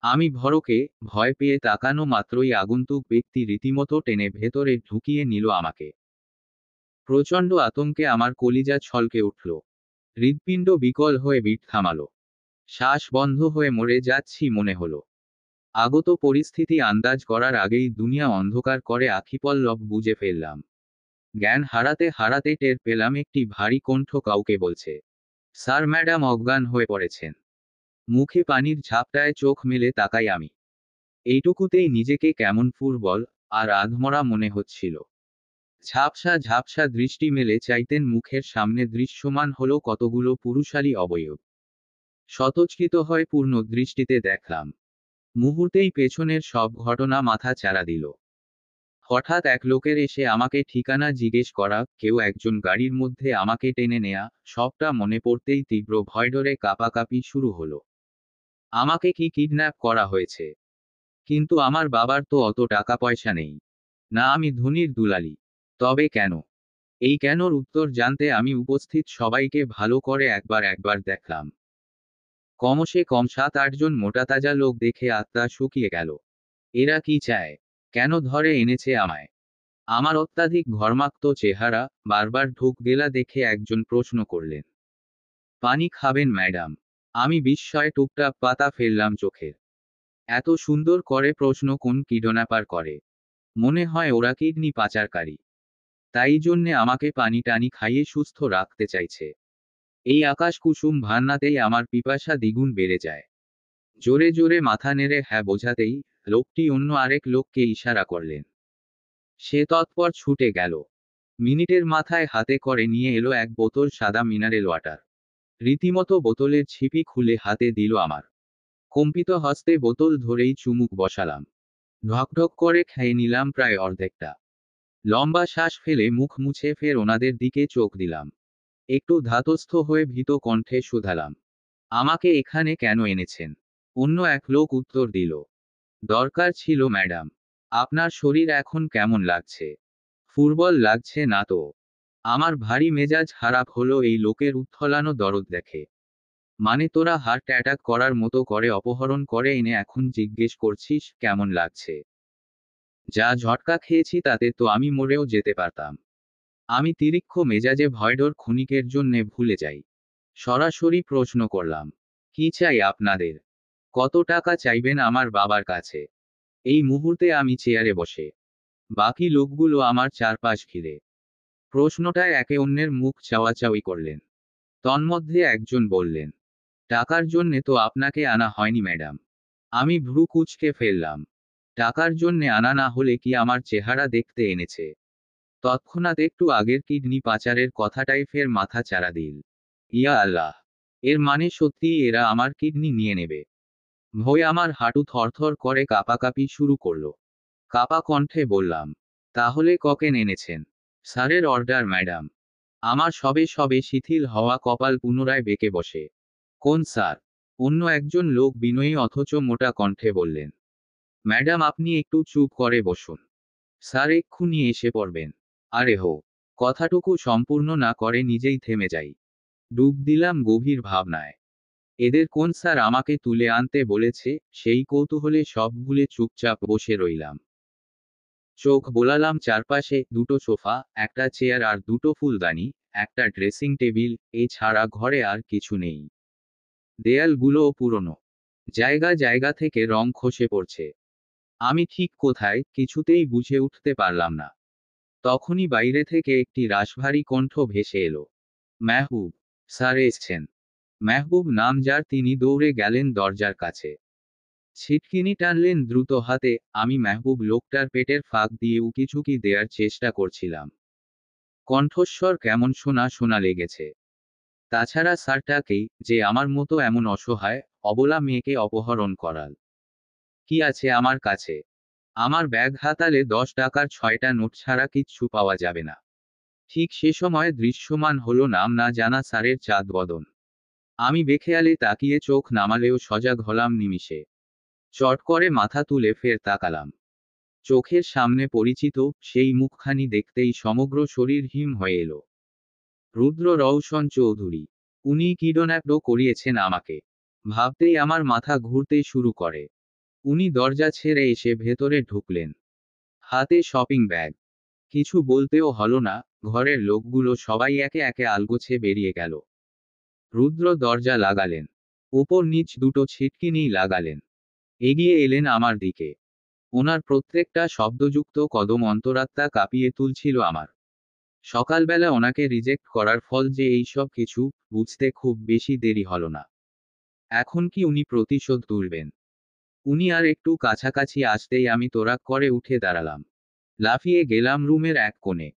আমি ভড়কে, ভয় পেয়ে তাকানো মাত্রই আগন্তুক ব্যক্তি রীতিমতো টেনে ভেতরে ঢুকিয়ে নিল আমাকে। প্রচণ্ড আতঙ্কে আমার কলিজা ছলকে উঠল। হৃৎপিণ্ড বিকল হয়ে বিট থামালো। শ্বাস বন্ধ হয়ে মরে যাচ্ছি মনে হলো। আগত পরিস্থিতি আন্দাজ করার আগেই দুনিয়া অন্ধকার করে আখিপল্লব বুঝে ফেললাম। জ্ঞান হারাতে হারাতে টের পেলাম একটি ভারী কণ্ঠ কাউকে বলছে, স্যার ম্যাডাম অজ্ঞান হয়ে পড়েছেন। মুখে পানির ঝাপটায় চোখ মেলে তাকাই আমি। এইটুকুতেই নিজেকে কেমন ফুরবল আর আধমরা মনে হচ্ছিল। ঝাপসা ঝাপসা দৃষ্টি মেলে চাইতেন মুখের সামনে দৃশ্যমান হলো কতগুলো পুরুষালী অবয়ব। শতচকিত হয় পূর্ণ দৃষ্টিতে দেখলাম। মুহূর্তেই পেছনের সব ঘটনা মাথা চাড়া দিল। হঠাৎ এক লোকের এসে আমাকে ঠিকানা জিজ্ঞেস করা, কেউ একজন গাড়ির মধ্যে আমাকে টেনে নেয়া, সবটা মনে পড়তেই তীব্র ভয়ডরে কাঁপাকাঁপি শুরু হলো। আমাকে কি কিডন্যাপ করা হয়েছে? কিন্তু আমার বাবার তো অত টাকা পয়সা নেই। না আমি ধনীর দুলালি। তবে কেন? এই কেনর উত্তর জানতে আমি উপস্থিত সবাইকে ভালো করে একবার একবার দেখলাম। কমসে কম 7-8 জন মোটাতাজা লোক দেখে আত্মা শুকিয়ে গেল। এরা কি চায়? কেন ধরে এনেছে আমায়? আমার অত্যাধিক ঘর্মাক্ত চেহারা বারবার ঢোক গেলা দেখে একজন প্রশ্ন করলেন, পানি খাবেন ম্যাডাম? আমি বিস্ময়ে টুকটাক পাতা ফেললাম চোখের। এত সুন্দর করে প্রশ্ন কোন কিডন্যাপার করে? মনে হয় ওরা কিডনি পাচারকারী। তাই জন্যে আমাকে পানি টানি খাইয়ে সুস্থ রাখতে চাইছে। এই আকাশ কুসুম ভান্নাতেই আমার পিপাসা দ্বিগুণ বেড়ে যায়। জোরে জোরে মাথা নেড়ে হ্যাঁ বোঝাতেই লোকটি অন্য আরেক লোককে ইশারা করলেন। সে তৎপর ছুটে গেল। মিনিটের মাথায় হাতে করে নিয়ে এলো এক বোতল সাদা মিনারেল ওয়াটার। রীতিমতো বোতলের ছিপি খুলে হাতে দিল আমার। কম্পিত হস্তে বোতল ধরেই চুমুক বসালাম। ঢকঢক করে খেয়ে নিলাম প্রায় অর্ধেকটা। লম্বা শ্বাস ফেলে মুখ মুছে ফের ওনাদের দিকে চোখ দিলাম। একটু ধাতস্থ হয়ে ভীত কণ্ঠে শুধালাম, আমাকে এখানে কেন এনেছেন? অন্য এক লোক উত্তর দিল, দরকার ছিল ম্যাডাম। আপনার শরীর এখন কেমন লাগছে? ফুরবল লাগছে না তো? আমার ভারী মেজাজ খারাপ হলো এই লোকের উত্থলানো দরদ দেখে। মানে তোরা হার্ট অ্যাটাক করার মতো করে অপহরণ করে এনে এখন জিজ্ঞেস করছিস কেমন লাগছে? যা ঝটকা খেয়েছি তাতে তো আমি মরেও যেতে পারতাম। আমি তিরিক্ষ মেজাজে ভয়ডর ক্ষণিকের জন্যে ভুলে যাই। সরাসরি প্রশ্ন করলাম, কি চাই আপনাদের? কত টাকা চাইবেন আমার বাবার কাছে? এই মুহূর্তে আমি চেয়ারে বসে। বাকি লোকগুলো আমার চারপাশ ঘিরে। প্রশ্নটায় একে অন্যের মুখ চাওয়াচাওয়ি করলেন। তন্মধ্যে একজন বললেন, টাকার জন্যে তো আপনাকে আনা হয়নি ম্যাডাম। আমি ভ্রু কুঁচকে ফেললাম। টাকার জন্যে আনা না হলে কি আমার চেহারা দেখতে এনেছে? তৎক্ষণাৎ একটু আগের কিডনি পাচারের কথাটাই ফের মাথা চাড়া দিল। ইয়া আল্লাহ! এর মানে সত্যিই এরা আমার কিডনি নিয়ে নেবে। ভয়ে আমার হাঁটু থরথর করে কাঁপাকাঁপি শুরু করল। কাঁপা কণ্ঠে বললাম, তাহলে ককেন এনেছেন? স্যারের অর্ডার ম্যাডাম। আমার সবে সবে শিথিল হওয়া কপাল পুনরায় বেঁকে বসে। কোন স্যার? অন্য একজন লোক বিনয়ী অথচ মোটা কণ্ঠে বললেন, ম্যাডাম আপনি একটু চুপ করে বসুন। স্যার এক্ষুনি এসে পড়বেন। আরে হো! কথাটুকু সম্পূর্ণ না করে নিজেই থেমে যাই। ডুব দিলাম গভীর ভাবনায়। এদের কোন স্যার আমাকে তুলে আনতে বলেছে, সেই কৌতূহলে সব ভুলে চুপচাপ বসে রইলাম। চোখ বোলালাম চারপাশে, দুটো সোফা, একটা চেয়ার আর দুটো ফুলদানি, একটা ড্রেসিং টেবিল, এছাড়া ঘরে আর কিছু নেই। দেয়ালগুলোও পুরনো। জায়গা জায়গা থেকে রং খসে পড়ছে। আমি ঠিক কোথায়, কিছুতেই বুঝে উঠতে পারলাম না। তখনই বাইরে থেকে একটি রাশভারী কণ্ঠ ভেসে এলো। মেহবুব স্যার এসছেন। মেহবুব নাম যার তিনি দৌড়ে গেলেন দরজার কাছে। ছিটকিনি টানলেন দ্রুত হাতে। আমি মেহবুব লোকটার পেটের ফাঁক দিয়ে উকিঝুঁকি দেওয়ার চেষ্টা করছিলাম। কণ্ঠস্বর কেমন শোনা শোনা লেগেছে। তাছাড়া স্যারটাকেই, যে আমার মতো এমন অসহায়, অবলা মেয়েকে অপহরণ করাল। কি আছে আমার কাছে? আমার ব্যাগ হাতালে 10 টাকার 6টা নোট ছাড়া কিচ্ছু পাওয়া যাবে না। ঠিক সে সময় দৃশ্যমান হলো নাম না জানা স্যারের চাঁদ বদন। আমি বেখেয়ালে তাকিয়ে চোখ নামালেও সজাগ হলাম নিমিষে। চট করে মাথা তুলে ফের তাকালাম। চোখের সামনে পরিচিত সেই মুখখানি দেখতেই সমগ্র শরীর হিম হয়ে এলো। রুদ্র রওশন চৌধুরী। উনি কিডন্যাপও করিয়েছেন আমাকে। ভাবতেই আমার মাথা ঘুরতে শুরু করে। উনি দরজা ছেড়ে এসে ভেতরে ঢুকলেন। হাতে শপিং ব্যাগ। কিছু বলতেও হলো না, ঘরের লোকগুলো সবাই একে একে আলগোছে বেরিয়ে গেল। রুদ্র দরজা লাগালেন। উপর নিচ দুটো ছিটকিনি লাগালেন। এগিয়ে এলেন আমার দিকে। ওনার প্রত্যেকটা শব্দযুক্ত কদম অন্তরাত্মা কাঁপিয়ে তুলছিল আমার। সকালবেলা ওনাকে রিজেক্ট করার ফল যে এইসব কিছু, বুঝতে খুব বেশি দেরি হলো না। এখন কি উনি প্রতিশোধ তুলবেন? উনি আর একটু কাছাকাছি আসতেই আমি তোরাক করে উঠে দাঁড়ালাম। লাফিয়ে গেলাম রুমের এক কোণে।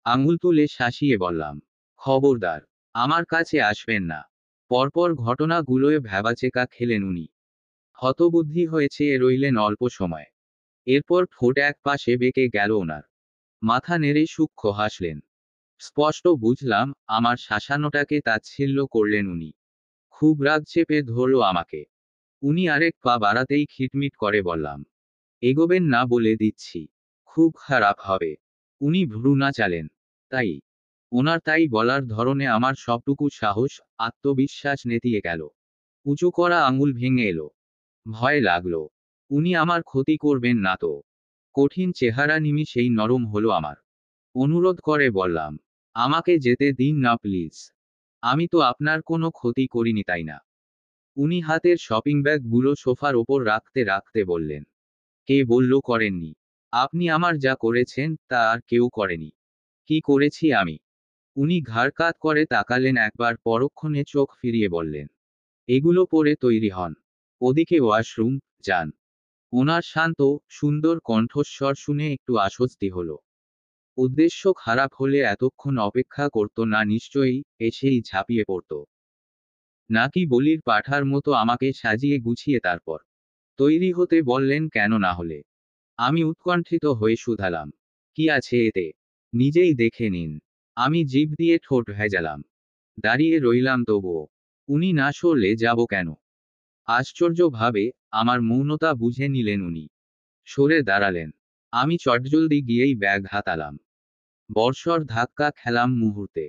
আঙুল তুলে শাসিয়ে বললাম, খবরদার, আমার কাছে আসবেন না। পরপর ঘটনাগুলোয় ভ্যাবাচেকা খেলেন উনি। হতবুদ্ধি হয়ে চেয়ে রইলেন অল্প সময়। এরপর ঠোঁট এক পাশে বেঁকে গেল ওনার। মাথা নেড়ে সূক্ষ্ম হাসলেন। স্পষ্ট বুঝলাম, আমার শাসানোটাকে তাচ্ছিল্য করলেন উনি। খুব রাগ চেপে ধরল আমাকে। উনি আরেক পা বাড়াতেই খিটমিট করে বললাম, এগোবেন না বলে দিচ্ছি, খুব খারাপ হবে। উনি ভ্রু নাচালেন। তাই? ওনার তাই বলার ধরনে আমার সবটুকু সাহস, আত্মবিশ্বাস নেতিয়ে গেল। উঁচু করা আঙুল ভেঙে এলো। ভয় লাগলো। উনি আমার ক্ষতি করবেন না তো? কঠিন চেহারা নিমিষেই নরম হলো আমার। অনুরোধ করে বললাম, আমাকে যেতে দিন না প্লিজ। আমি তো আপনার কোনো ক্ষতি করিনি, তাই না? উনি হাতের শপিং ব্যাগগুলো সোফার ওপর রাখতে রাখতে বললেন, কে বলল করেননি? আপনি আমার যা করেছেন তা আর কেউ করেনি। কি করেছি আমি? উনি ঘাড় কাত করে তাকালেন একবার, পরক্ষণে চোখ ফিরিয়ে বললেন, এগুলো পরে তৈরি হন। ওদিকে ওয়াশরুম যান। ওনার শান্ত, সুন্দর কণ্ঠস্বর শুনে একটু আশ্বস্তি হলো। উদ্দেশ্য খারাপ হলে এতক্ষণ অপেক্ষা করত না নিশ্চয়ই, এসেই ঝাঁপিয়ে পড়ত। নাকি বলির পাঠার মতো আমাকে সাজিয়ে গুছিয়ে তারপর তৈরি হতে বললেন, কেন না হলে? আমি উৎকণ্ঠিত হয়ে শুধালাম, কি আছে এতে? নিজেই দেখে নিন। আমি জিভ দিয়ে ঠোঁট ভেজালাম। দাঁড়িয়ে রইলাম তবুও। উনি না সরলে যাব কেন? আশ্চর্যভাবে আমার মৌনতা বুঝে নিলেন উনি। সরে দাঁড়ালেন। আমি চটজলদি গিয়েই ব্যাগ হাতালাম। বর্ষর ধাক্কা খেলাম মুহূর্তে।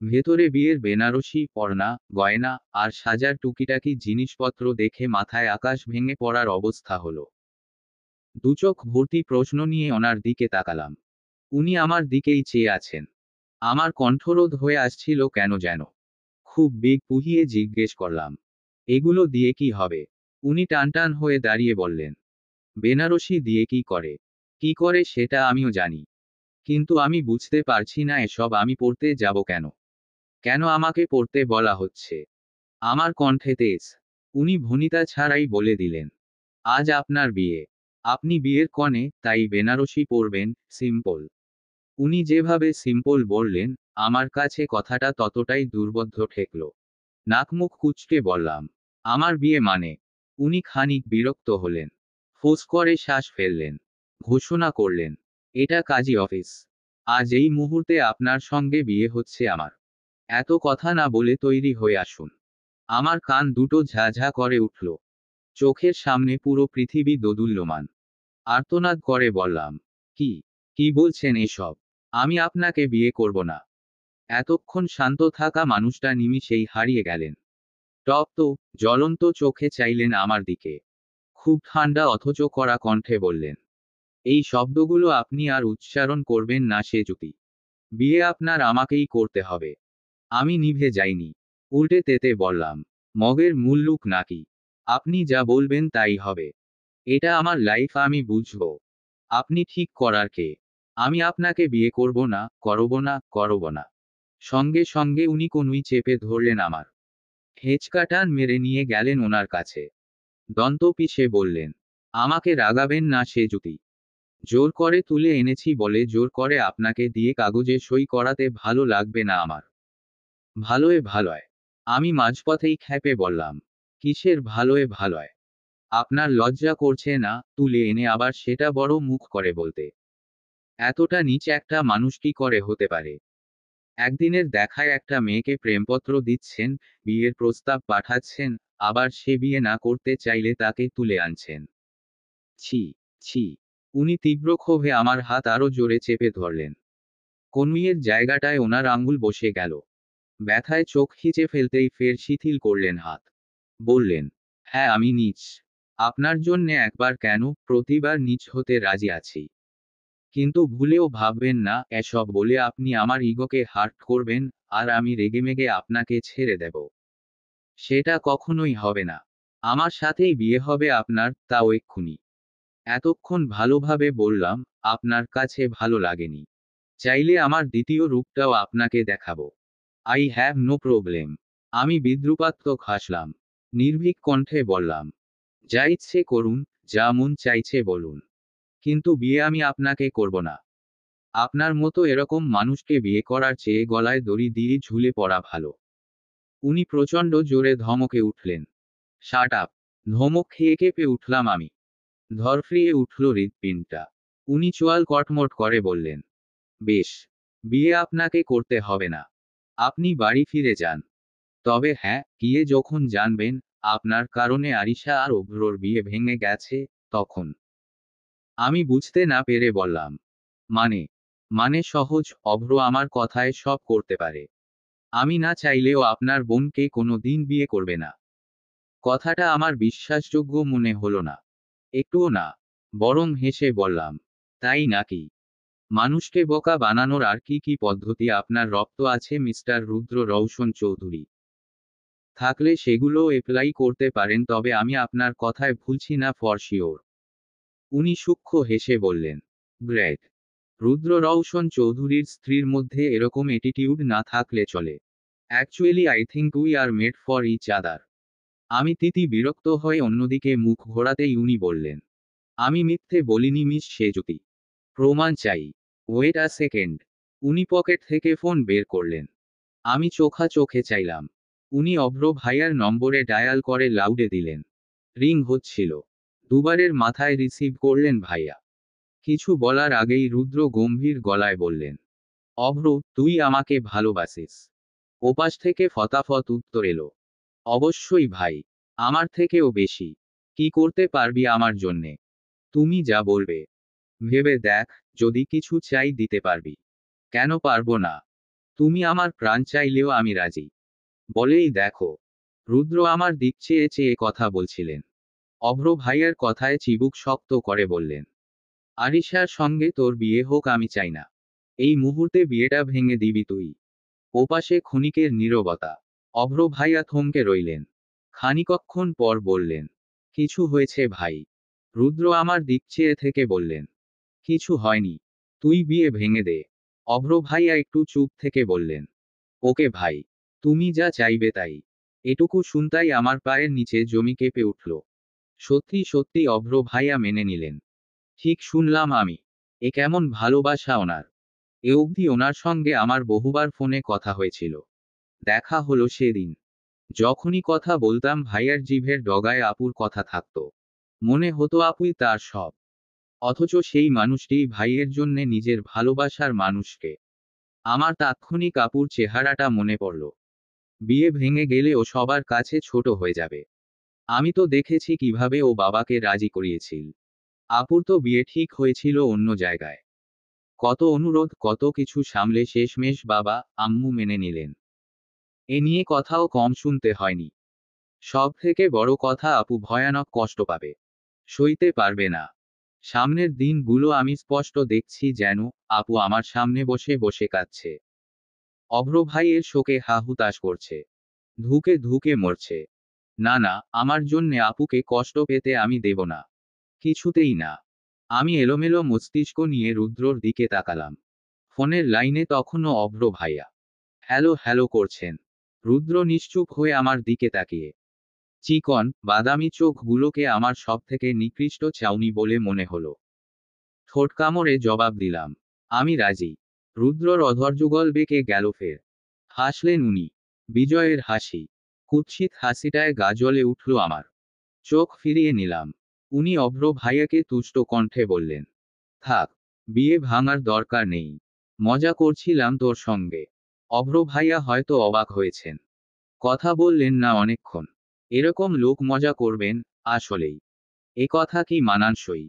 ভেতরে বিয়ের বেনারসি পরনা, গয়না আর সাজার টুকিটাকি জিনিসপত্র দেখে মাথায় আকাশ ভেঙে পড়ার অবস্থা হলো। দুচোখ ভর্তি প্রশ্ন নিয়ে ওনার দিকে তাকালাম। উনি আমার দিকেই চেয়ে আছেন। আমার কণ্ঠরোধ হয়ে আসছিল কেন যেন। খুব বেগ পুহিয়ে জিজ্ঞেস করলাম, এগুলো দিয়ে কি হবে? উনি টানটান হয়ে দাঁড়িয়ে বললেন, বেনারসি দিয়ে কি করে? কি করে সেটা আমিও জানি। কিন্তু আমি বুঝতে পারছি না এসব আমি পড়তে যাব কেন? কেন আমাকে পড়তে বলা হচ্ছে? আমার কণ্ঠে তেজ। উনি ভনিতা ছাড়াই বলে দিলেন, আজ আপনার বিয়ে। আপনি বিয়ের কনে, তাই বেনারসি পরবেন, সিম্পল। উনি যেভাবে সিম্পল বললেন, আমার কাছে কথাটা ততটাই দুর্বোধ্য ঠেকল। নাকমুখ কুঁচকে বললাম, আমার বিয়ে মানে? উনি খানিক বিরক্ত হলেন। ফোঁস করে শ্বাস ফেললেন। ঘোষণা করলেন, এটা কাজী অফিস। আজ এই মুহূর্তে আপনার সঙ্গে বিয়ে হচ্ছে আমার। এত কথা না বলে তৈরি হয়ে আসুন। আমার কান দুটো ঝা ঝা করে উঠল। চোখের সামনে পুরো পৃথিবী দোদুল্যমান। আর্তনাদ করে বললাম, কি কি বলছেন এসব? আমি আপনাকে বিয়ে করব না। এতক্ষণ শান্ত থাকা মানুষটা নিমিষেই হারিয়ে গেলেন। তপ্ত, জ্বলন্ত চোখে চাইলেন আমার দিকে। খুব ঠান্ডা অথচ কড়া কণ্ঠে বললেন, এই শব্দগুলো আপনি আর উচ্চারণ করবেন না সেজুতি। বিয়ে আপনার আমাকেই করতে হবে। আমি নিভে যাইনি। উল্টে তেতে বললাম, মগের মুল্লুক নাকি? আপনি যা বলবেন তাই হবে। এটা আমার লাইফ, আমি বুঝব। আপনি ঠিক করার কে? আমি আপনাকে বিয়ে করব না, করব না, করব না। সঙ্গে সঙ্গে উনি কনুই চেপে ধরলেন আমার। হেঁচকা টান মেরে নিয়ে গেলেন ওনার কাছে। দন্ত পিষে বললেন, আমাকে রাগাবেন না সেজুতি। জোর করে তুলে এনেছি বলে জোর করে আপনাকে দিয়ে কাগজে সই করাতে ভালো লাগবে না আমার। ভালোয় ভালোয়। আমি মাঝপথেই ক্ষেপে বললাম, কিসের ভালোয় ভালোয়? আপনার লজ্জা করছে না তুলে এনে আবার সেটা বড় মুখ করে বলতে? এতটা নীচ একটা মানুষ কি করে হতে পারে? একদিনের দেখায় একটা মেয়েকে প্রেমপত্র দিচ্ছেন, বিয়ের প্রস্তাব পাঠাচ্ছেন, আবার সে বিয়ে না করতে চাইলে তাকে তুলে আনছেন। ছি, ছি। উনি তীব্র ক্ষোভে আমার হাত আরো জোরে চেপে ধরলেন। কনুইয়ের জায়গাটায় ওনার আঙুল বসে গেল। ব্যথায় চোখ খিচে ফেলতেই ফের শিথিল করলেন হাত। বললেন, হ্যাঁ আমি নীচ। আপনার জন্যে একবার কেন, প্রতিবার নীচ হতে রাজি আছি। কিন্তু ভুলেও ভাববেন না এসব বলে আপনি আমার ইগোকে হার্ট করবেন, আর আমি রেগেমেগে আপনাকে ছেড়ে দেব। সেটা কখনোই হবে না। আমার সাথেই বিয়ে হবে আপনার, তাও এক্ষুনি। এতক্ষণ ভালোভাবে বললাম, আপনার কাছে ভালো লাগেনি। চাইলে আমার দ্বিতীয় রূপটাও আপনাকে দেখাবো। I have no problem. আমি বিদ্রুপাত্মক হাসলাম। নির্ভীক কণ্ঠে বললাম, যা ইচ্ছে করুন, যা মন চাইছে বলুন, কিন্তু বিয়ে আমি আপনাকে করব না। আপনার মতো এরকম মানুষকে বিয়ে করার চেয়ে গলায় দড়ি দিয়ে ঝুলে পড়া ভালো। উনি প্রচণ্ড জোরে ধমকে উঠলেন। Shut up! ধমক খেয়ে কেঁপে উঠলাম আমি। ধরফরিয়ে উঠল হৃৎপিণ্ডটা। উনি চোয়াল কটমট করে বললেন, বেশ, বিয়ে আপনাকে করতে হবে না। আপনি বাড়ি ফিরে যান। তবে হ্যাঁ, গিয়ে যখন জানবেন আপনার কারণে আরিশা আর অভ্রর বিয়ে ভেঙে গেছে, তখন। আমি বুঝতে না পেরে বললাম, মানে? মানে সহজ, অভ্র আমার কথায় সব করতে পারে। আমি না চাইলেও আপনার বোনকে কোনো দিন বিয়ে করবে না। কথাটা আমার বিশ্বাসযোগ্য মনে হলো না। একটুও না। বরং হেসে বললাম, তাই নাকি? মানুষকে বোকা বানানোর আর কি কি পদ্ধতি আপনার রপ্ত আছে মিস্টার রুদ্র রওশন চৌধুরী? থাকলে সেগুলো অ্যাপ্লাই করতে পারেন, তবে আমি আপনার কথায় ভুলছি না ফর শিওর। উনি সূক্ষ্ম হেসে বললেন, গ্রেট। রুদ্র রওশন চৌধুরীর স্ত্রীর মধ্যে এরকম অ্যাটিটিউড না থাকলে চলে। Actually I think we are made for each other. আমি বিরক্ত হয়ে অন্যদিকে মুখ ঘোরাতেই উনি বললেন, আমি মিথ্যে বলিনি মিস সেজুতি। প্রমাণ চাই। Wait a second. উনি পকেট থেকে ফোন বের করলেন। আমি চোখে চাইলাম। উনি অভ্র ভাইয়ার নম্বরে ডায়াল করে লাউডে দিলেন। রিং হচ্ছিল। দুবারের মাথায় রিসিভ করলেন ভাইয়া। কিছু বলার আগেই রুদ্র গম্ভীর গলায় বললেন, অভ্র, তুই আমাকে ভালোবাসিস? ওপাশ থেকে ফতাফত উত্তর এলো, অবশ্যই ভাই। আমার থেকেও বেশি। কি করতে পারবি আমার জন্যে? তুমি যা বলবে। ভেবে দেখ, যদি কিছু চাই দিতে পারবি। কেন পারবো না? তুমি আমার প্রাণ চাইলেও আমি রাজি। বলেই দেখো। রুদ্র আমার দিক চেয়ে চেয়ে কথা বলছিলেন। অভ্র ভাইয়ের কথায় চিবুক শক্ত করে বললেন, আরিশার সঙ্গে তোর বিয়ে হোক আমি চাই না। এই মুহূর্তে বিয়েটা ভেঙে দিবি তুই। ওপাশে ক্ষণিকের নীরবতা। অভ্র ভাইয়া থমকে রইলেন। খানিকক্ষণ পর বললেন, কিছু হয়েছে ভাই? রুদ্র আমার দিক চেয়ে থেকে বললেন, কিছু হয়নি। তুই বিয়ে ভেঙে দে। অভ্র ভাইয়া একটু চুপ থেকে বললেন, ওকে ভাই। তুমি যা চাইবে তাই। এটুকু শুনতাই আমার পায়ের নিচে জমি কেঁপে উঠল। সত্যি সত্যি অভ্র ভাইয়া মেনে নিলেন। ঠিক শুনলাম আমি। এ কেমন ভালোবাসা ওনার! এ অবধি ওনার সঙ্গে আমার বহুবার ফোনে কথা হয়েছিল। দেখা হলো সেদিন। যখনই কথা বলতাম ভাইয়ার জিভের ডগায় আপুর কথা থাকতো। মনে হতো আপুই তার সব। অথচ সেই মানুষটিই ভাইয়ের জন্যে নিজের ভালোবাসার মানুষকে। আমার তাৎক্ষণিক আপুর চেহারাটা মনে পড়ল। বিয়ে ভেঙে গেলে ও সবার কাছে ছোট হয়ে যাবে। আমি তো দেখেছি কিভাবে ও বাবাকে রাজি করিয়েছিল। আপুর তো বিয়ে ঠিক হয়েছিল অন্য জায়গায়। কত অনুরোধ, কত কিছু সামলে শেষমেশ বাবা আম্মু মেনে নিলেন। এ নিয়ে কথাও কম শুনতে হয়নি। সব থেকে বড় কথা, আপু ভয়ানক কষ্ট পাবে। সইতে পারবে না। সামনের দিনগুলো আমি স্পষ্ট দেখছি যেন আপু আমার সামনে বসে বসে কাঁদছে। অভ্র ভাইয়ের শোকে হাহুতাশ করছে। ধুকে ধুকে মরছে। না না, আমার জন্যে আপুকে কষ্ট পেতে আমি দেব না। কিছুতেই না। আমি এলোমেলো মস্তিষ্ক নিয়ে রুদ্রর দিকে তাকালাম। ফোনের লাইনে তখনও অভ্র ভাইয়া হ্যালো হ্যালো করছেন। রুদ্র নিশ্চুপ হয়ে আমার দিকে তাকিয়ে। চিকন বাদামি চোখগুলোকে আমার সবথেকে নিকৃষ্ট চাউনি বলে মনে হলো। ঠোঁট কামড়ে জবাব দিলাম, আমি রাজি। রুদ্রর অধৈর্যগল বেঁকে গেল ফের। হাসলেন উনি। বিজয়ের হাসি। কুৎসিত হাসিটায় গা জ্বলে উঠল আমার। চোখ ফিরিয়ে নিলাম। উনি অভ্র ভাইয়াকে তুষ্ট কণ্ঠে বললেন, থাক, বিয়ে ভাঙার দরকার নেই। মজা করছিলাম তোর সঙ্গে। অভ্র ভাইয়া হয়তো অবাক হয়েছেন। কথা বললেন না অনেকক্ষণ। এরকম লোক মজা করবেন? আসলেই এ কথা কি মানানসই?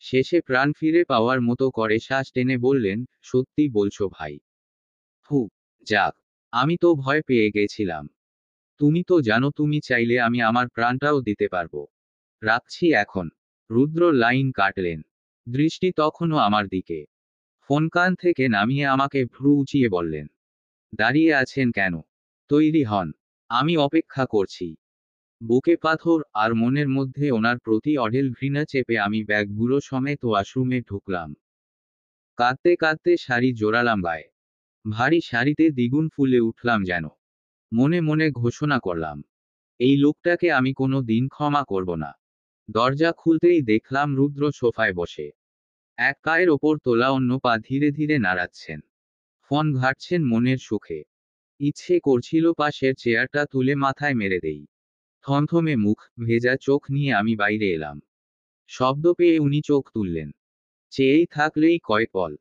শেষে প্রাণ ফিরে পাওয়ার মতো করে শ্বাস টেনে বললেন, সত্যি বলছো ভাই? হু, যাক, আমি তো ভয় পেয়ে গেছিলাম। তুমি তো জানো তুমি চাইলে আমি আমার প্রাণটাও দিতে পারবো। রাখছি এখন। রুদ্র লাইন কাটলেন। দৃষ্টি তখনও আমার দিকে। ফোন কান থেকে নামিয়ে আমাকে ভ্রু উঁচিয়ে বললেন, দাঁড়িয়ে আছেন কেন? তৈরি হন। আমি অপেক্ষা করছি। বুকে পাথর আর মনের মধ্যে ওনার প্রতি অঢেল ঘৃণা চেপে আমি ব্যাগগুলো সমেত ওয়াশরুমে ঢুকলাম। কাঁদতে কাঁদতে শাড়ি জোড়ালাম গায়ে। ভারী শাড়িতে দ্বিগুণ ফুলে উঠলাম যেন। মনে মনে ঘোষণা করলাম, এই লোকটাকে আমি কোনো দিন ক্ষমা করব না। দরজা খুলতেই দেখলাম রুদ্র সোফায় বসে। এক পায়ের ওপর তোলা অন্য পা ধীরে ধীরে নাড়াচ্ছেন। ফোন ঘাঁটছেন মনের সুখে। ইচ্ছে করছিল পাশের চেয়ারটা তুলে মাথায় মেরে দেই। থমথমে মুখ, ভেজা চোখ নিয়ে আমি বাইরে এলাম। শব্দ পেয়ে উনি চোখ তুললেন। চেয়েই থাকলেই কয়েক পল।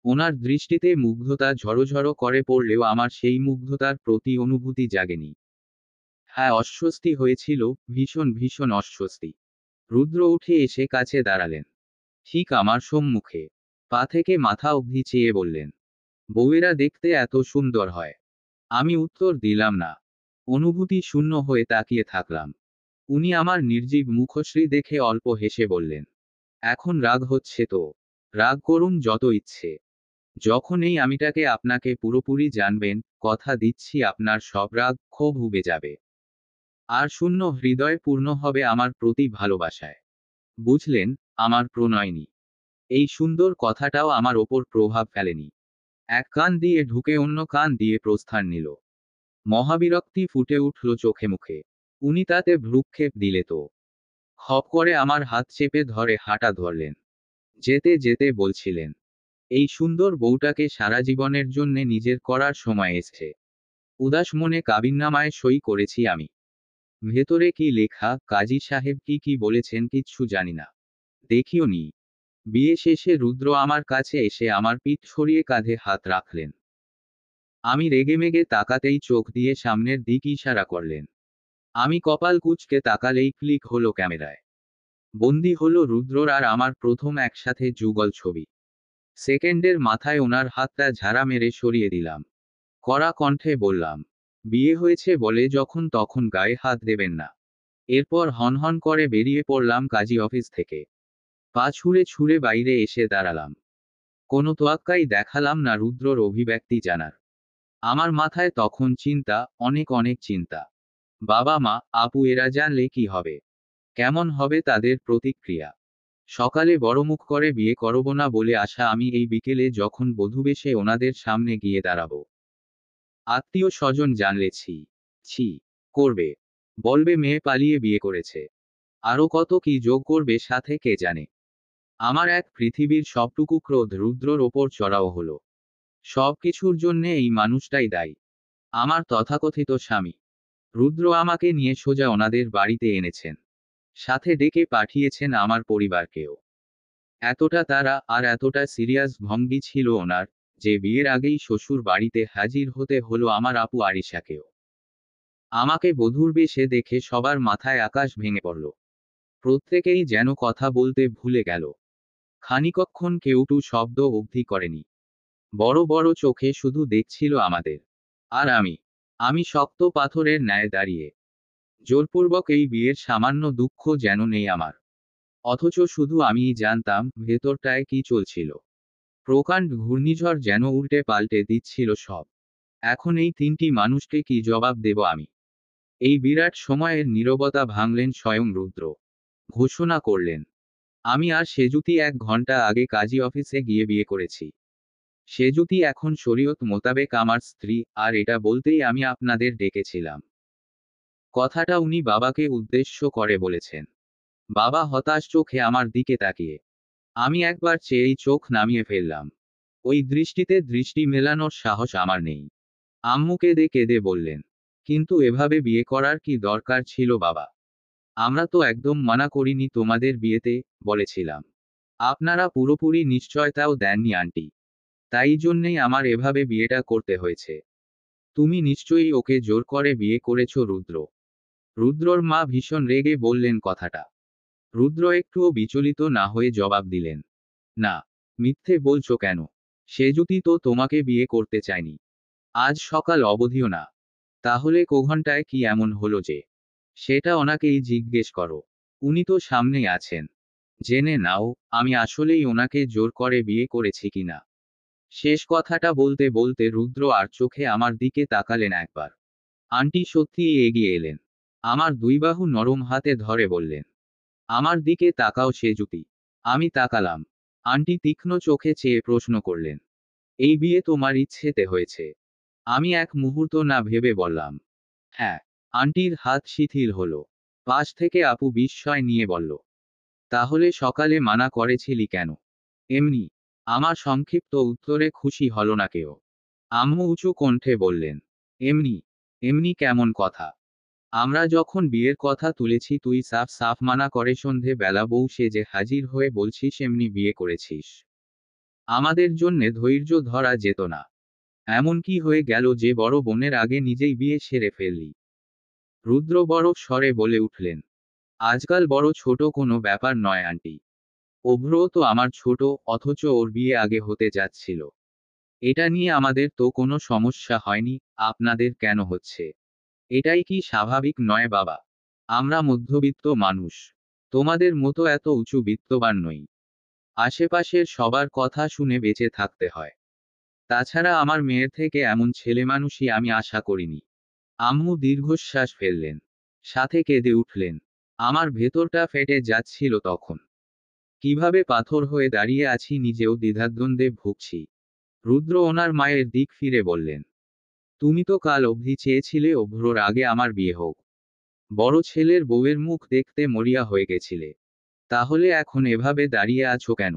ওনার দৃষ্টিতে মুগ্ধতা ঝড়ো করে পড়লেও আমার সেই মুগ্ধতার প্রতি অনুভূতি জাগেনি। হ্যাঁ, অস্বস্তি হয়েছিল, ভীষণ অস্বস্তি। রুদ্র উঠে এসে কাছে দাঁড়ালেন। ঠিক আমার সম্মুখে। পা থেকে মাথা অবধি চেয়ে বললেন, বউয়েরা দেখতে এত সুন্দর হয়। আমি উত্তর দিলাম না। অনুভূতি শূন্য হয়ে তাকিয়ে থাকলাম। উনি আমার নির্জীব মুখশ্রী দেখে অল্প হেসে বললেন, এখন রাগ হচ্ছে তো? রাগ করুন যত ইচ্ছে। যখন এই আমিটাকে আপনাকে পুরোপুরি জানবেন, কথা দিচ্ছি আপনার সব রাগ ক্ষোভ উবে যাবে। আর শূন্য হৃদয় পূর্ণ হবে আমার প্রতি ভালোবাসায়। বুঝলেন, আমার প্রণয়নী। এই সুন্দর কথাটাও আমার ওপর প্রভাব ফেলেনি। এক কান দিয়ে ঢুকে অন্য কান দিয়ে প্রস্থান নিল। মহাবিরক্তি ফুটে উঠল চোখে মুখে। উনি তাতে ভ্রুক্ষেপ দিলে তো। খপ করে আমার হাত চেপে ধরে হাঁটা ধরলেন। যেতে যেতে বলছিলেন, এই সুন্দর বউটাকে সারা জীবনের জন্যে নিজের করার সময় এসছে। উদাস মনে কাবিননামায় সই করেছি আমি। ভেতরে কি লেখা, কাজী সাহেব কি বলেছেন কিচ্ছু জানি না। দেখিও নি। বিয়ে শেষে রুদ্র আমার কাছে এসে আমার পিঠ সরিয়ে কাঁধে হাত রাখলেন। আমি রেগেমেগে তাকাতেই চোখ দিয়ে সামনের দিক ইশারা করলেন। আমি কপাল কুঁচকে তাকালেই ক্লিক হলো ক্যামেরায়। বন্দি হলো রুদ্রর আর আমার প্রথম একসাথে যুগল ছবি। সেকেন্ডের মাথায় ওনার হাতটা ঝাড়া মেরে সরিয়ে দিলাম। কড়া কণ্ঠে বললাম, বিয়ে হয়েছে বলে যখন তখন গায়ে হাত দেবেন না। এরপর হনহন করে বেরিয়ে পড়লাম কাজী অফিস থেকে। পা ছুঁড়ে বাইরে এসে দাঁড়ালাম। কোনো তোয়াক্কাই দেখালাম না রুদ্রর অভিব্যক্তি জানার। আমার মাথায় তখন চিন্তা, অনেক চিন্তা। বাবা মা, আপু এরা জানলে কি হবে? কেমন হবে তাদের প্রতিক্রিয়া? সকালে বড় মুখ করে বিয়ে করব না বলে আসা আমি এই বিকেলে যখন বধূবেশে ওনাদের সামনে গিয়ে দাঁড়াবো। আত্মীয় স্বজন জানলে ছি করবে। বলবে মেয়ে পালিয়ে বিয়ে করেছে। আরো কত কি যোগ করবে সাথে কে জানে। আমার এক পৃথিবীর সবটুকু ক্রোধ রুদ্রর ওপর চড়াও হলো। সবকিছুর জন্যে এই মানুষটাই দায়ী। আমার তথাকথিত স্বামী। রুদ্র আমাকে নিয়ে সোজা ওনাদের বাড়িতে এনেছেন। সাথে ডেকে পাঠিয়েছেন আমার পরিবারকেও। এতটা তারা আর এতটা সিরিয়াস ভঙ্গি ছিল ওনার, যে বিয়ের আগেই শ্বশুর বাড়িতে হাজির হতে হলো আমার আপু আরিশাকেও। আমাকে বধূর বেশে দেখে সবার মাথায় আকাশ ভেঙে পড়ল। প্রত্যেকেই যেন কথা বলতে ভুলে গেল। খানিকক্ষণ কেউটু শব্দ অবধি করেনি। বড় চোখে শুধু দেখছিল আমাদের। আর আমি শক্ত পাথরের ন্যায় দাঁড়িয়ে। জোরপূর্বক এই বিয়ের সামান্য দুঃখ যেন নেই আমার। অথচ শুধু আমিই জানতাম ভেতরটায় কি চলছিল। প্রকাণ্ড ঘূর্ণিঝড় যেন উল্টে পাল্টে দিচ্ছিল সব। এখন এই তিনটি মানুষকে কি জবাব দেব আমি? এই বিরাট সময়ের নীরবতা ভাঙলেন স্বয়ং রুদ্র। ঘোষণা করলেন, আমি আর সেজুতি 1 ঘন্টা আগে কাজী অফিসে গিয়ে বিয়ে করেছি। সেজুতি এখন শরীয়ত মোতাবেক আমার স্ত্রী, আর এটা বলতেই আমি আপনাদের ডেকেছিলাম। কথাটা উনি বাবাকে উদ্দেশ্য করে বলেছেন। বাবা হতাশ চোখে আমার দিকে তাকিয়ে। আমি একবার চেয়েই চোখ নামিয়ে ফেললাম। ওই দৃষ্টিতে দৃষ্টি মেলানোর সাহস আমার নেই। আম্মু কেঁদে বললেন, কিন্তু এভাবে বিয়ে করার কি দরকার ছিল বাবা? আমরা তো একদম মানা করিনি তোমাদের বিয়েতে, বলেছিলাম। আপনারা পুরোপুরি নিশ্চয়তাও দেননি আন্টি। তাই জন্যেই আমার এভাবে বিয়েটা করতে হয়েছে। তুমি নিশ্চয়ই ওকে জোর করে বিয়ে করেছ রুদ্র। রুদ্রর মা ভীষণ রেগে বললেন কথাটা। রুদ্র একটুও বিচলিত না হয়ে জবাব দিলেন, না। মিথ্যে বলছো কেন? সেজুতি তো তোমাকে বিয়ে করতে চায়নি। আজ সকাল অবধিও না। তাহলে ঘন্টায় কি এমন হলো যে? সেটা ওনাকেই জিজ্ঞেস করো। উনি তো সামনেই আছেন। জেনে নাও, আমি আসলেই ওনাকে জোর করে বিয়ে করেছি কিনা। শেষ কথাটা বলতে রুদ্র আর চোখে আমার দিকে তাকালেন একবার। আন্টি সত্যিই এগিয়ে এলেন। আমার 2 বাহু নরম হাতে ধরে বললেন, আমার দিকে তাকাও সেজুতি। আমি তাকালাম। আন্টি তীক্ষ্ণ চোখে চেয়ে প্রশ্ন করলেন, এই বিয়ে তোমার ইচ্ছেতে হয়েছে? আমি এক মুহূর্ত না ভেবে বললাম, হ্যাঁ। আন্টির হাত শিথিল হলো। পাশ থেকে আপু বিস্ময় নিয়ে বলল, তাহলে সকালে মানা করেছিলি কেন? এমনি। আমার সংক্ষিপ্ত উত্তরে খুশি হল না কেউ। আম্মু উঁচু কণ্ঠে বললেন, এমনি? এমনি কেমন কথা? আমরা যখন বিয়ের কথা তুলেছি তুই সাফ সাফ মানা করে সন্ধে বেলা বউ সেজে হাজির হয়ে বলছিস এমনি বিয়ে করেছিস। আমাদের জন্যে ধৈর্য ধরা যেত না? এমন কি হয়ে গেল যে বড় বোনের আগে নিজেই বিয়ে সেরে ফেললি? রুদ্র বড় স্বরে বলে উঠলেন, আজকাল বড় ছোট কোনো ব্যাপার নয় আন্টি। অভ্র তো আমার ছোট, অথচ ওর বিয়ে আগে হতে যাচ্ছিল। এটা নিয়ে আমাদের তো কোনো সমস্যা হয়নি, আপনাদের কেন হচ্ছে? এটাই কি স্বাভাবিক নয় বাবা? আমরা মধ্যবিত্ত মানুষ। তোমাদের মতো এত উঁচু বিত্তবান নই। আশেপাশের সবার কথা শুনে বেঁচে থাকতে হয়। তাছাড়া আমার মেয়ের থেকে এমন ছেলেমানুষই আমি আশা করিনি। আম্মু দীর্ঘশ্বাস ফেললেন। সাথে কেঁদে উঠলেন। আমার ভেতরটা ফেটে যাচ্ছিল তখন। কিভাবে পাথর হয়ে দাঁড়িয়ে আছি নিজেও দ্বিধাদ্বন্দ্বে ভুগছি। রুদ্র ওনার মায়ের দিক ফিরে বললেন, তুমি তো কাল অবধি চেয়েছিলে অভ্রর আগে আমার বিয়ে হোক। বড় ছেলের বউয়ের মুখ দেখতে মরিয়া হয়ে গেছিলে। তাহলে এখন এভাবে দাঁড়িয়ে আছো কেন?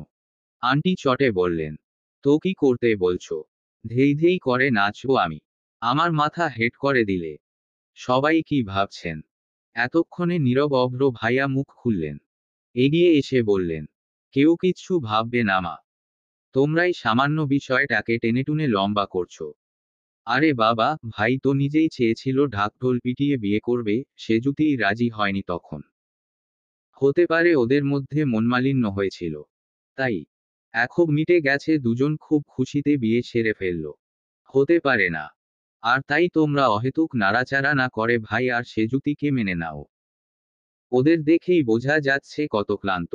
আন্টি চটে বললেন, তো কি করতে বলছো? ধেই ধেই করে নাচবো আমি? আমার মাথা হেট করে দিলে। সবাই কি ভাবছেন? এতক্ষণে নীরব অভ্র ভাইয়া মুখ খুললেন। এগিয়ে এসে বললেন, কেউ কিচ্ছু ভাববে না মা। তোমরাই সামান্য বিষয়টাকে টেনেটুনে লম্বা করছো। আরে বাবা, ভাই তো নিজেই চেয়েছিল ঢাকঢোল পিটিয়ে বিয়ে করবে, সে যুতিই রাজি হয়নি তখন। হতে পারে ওদের মধ্যে মনমালিন্য হয়েছিল। তাই এখন মিটে গেছে, দুজন খুব খুশিতে বিয়ে সেরে ফেলল। হতে পারে না। আর তাই তোমরা অহেতুক নাড়াচাড়া না করে ভাই আর সেজুতিকে মেনে নাও। ওদের দেখেই বোঝা যাচ্ছে কত ক্লান্ত।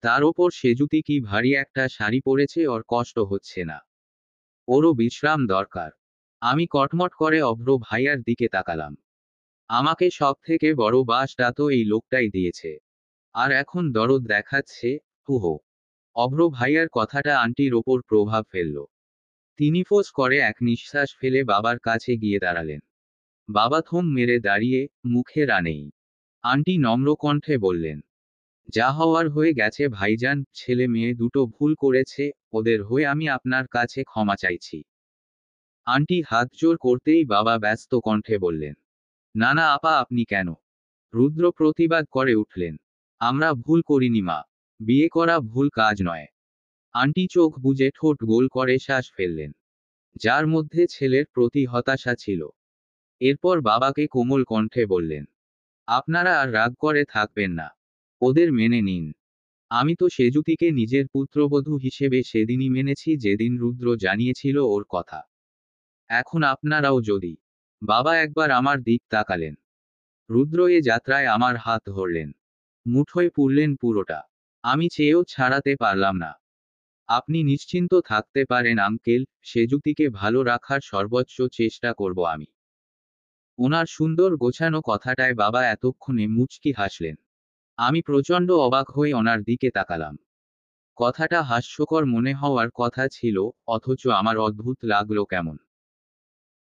তার ওপর সেজুতি কি ভারী একটা শাড়ি পরেছে, ওর কষ্ট হচ্ছে না? ওরও বিশ্রাম দরকার। আমি কটমট করে অভ্র ভাইয়ার দিকে তাকালাম। আমাকে সব থেকে বড় বাসটা তো এই লোকটাই দিয়েছে। আর এখন দরদ দেখাচ্ছে, হুহো। অভ্র ভাইয়ার কথাটা আন্টির ওপর প্রভাব ফেলল। তিনি ফোঁস করে এক নিঃশ্বাস ফেলে বাবার কাছে গিয়ে দাঁড়ালেন। বাবা থম মেরে দাঁড়িয়ে, মুখে রানেই। আন্টি নম্র কণ্ঠে বললেন, যা হওয়ার হয়ে গেছে ভাইজান, ছেলে মেয়ে দুটো ভুল করেছে, ওদের হয়ে আমি আপনার কাছে ক্ষমা চাইছি। আন্টি হাত জোর করতেই বাবা ব্যস্ত কণ্ঠে বললেন, না না আপা, আপনি কেন? রুদ্র প্রতিবাদ করে উঠলেন, আমরা ভুল করিনি মা। বিয়ে করা ভুল কাজ নয়। আন্টি চোখ বুজে ঠোঁট গোল করে শ্বাস ফেললেন, যার মধ্যে ছেলের প্রতি হতাশা ছিল। এরপর বাবাকে কোমল কণ্ঠে বললেন, আপনারা আর রাগ করে থাকবেন না। ওদের মেনে নিন। আমি তো সেজুতিকে নিজের পুত্রবধূ হিসেবে সেদিনই মেনেছি যেদিন রুদ্র জানিয়েছিল ওর কথা। এখন আপনারাও যদি। বাবা একবার আমার দিক তাকালেন। রুদ্র এ যাত্রায় আমার হাত ধরলেন। মুঠোয় পুরলেন পুরোটা। আমি চেয়েও ছাড়াতে পারলাম না। আপনি নিশ্চিন্ত থাকতে পারেন আঙ্কেল, সেজুতিকে ভালো রাখার সর্বোচ্চ চেষ্টা করব আমি। ওনার সুন্দর গোছানো কথাটায় বাবা এতক্ষণে মুচকি হাসলেন। আমি প্রচণ্ড অবাক হয়ে ওনার দিকে তাকালাম। কথাটা হাস্যকর মনে হওয়ার কথা ছিল, অথচ আমার অদ্ভুত লাগলো কেমন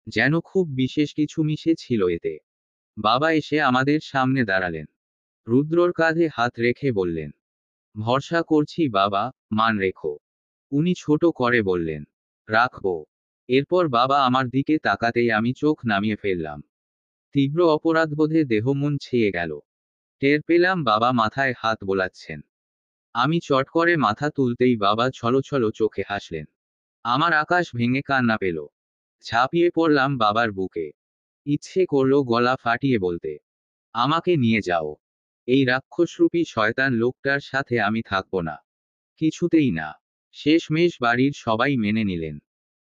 যেন খুব বিশেষ কিছু মিশে ছিল এতে। বাবা এসে আমাদের সামনে দাঁড়ালেন। রুদ্রর কাঁধে হাত রেখে বললেন, ভরসা করছি বাবা, মান রেখো। উনি ছোট করে বললেন, রাখবো। এরপর বাবা আমার দিকে তাকাতেই আমি চোখ নামিয়ে ফেললাম। তীব্র অপরাধবোধে দেহ মন ছেয়ে গেল। টের পেলাম বাবা মাথায় হাত বোলাচ্ছেন। আমি চট করে মাথা তুলতেই বাবা ছলো চোখে হাসলেন। আমার আকাশ ভেঙে কান্না পেল। ঝাঁপিয়ে পড়লাম বাবার বুকে। ইচ্ছে করলো গলা ফাটিয়ে বলতে, আমাকে নিয়ে যাও। এই রাক্ষসরূপী শয়তান লোকটার সাথে আমি থাকব না। কিছুতেই না। শেষমেশ বাড়ির সবাই মেনে নিলেন।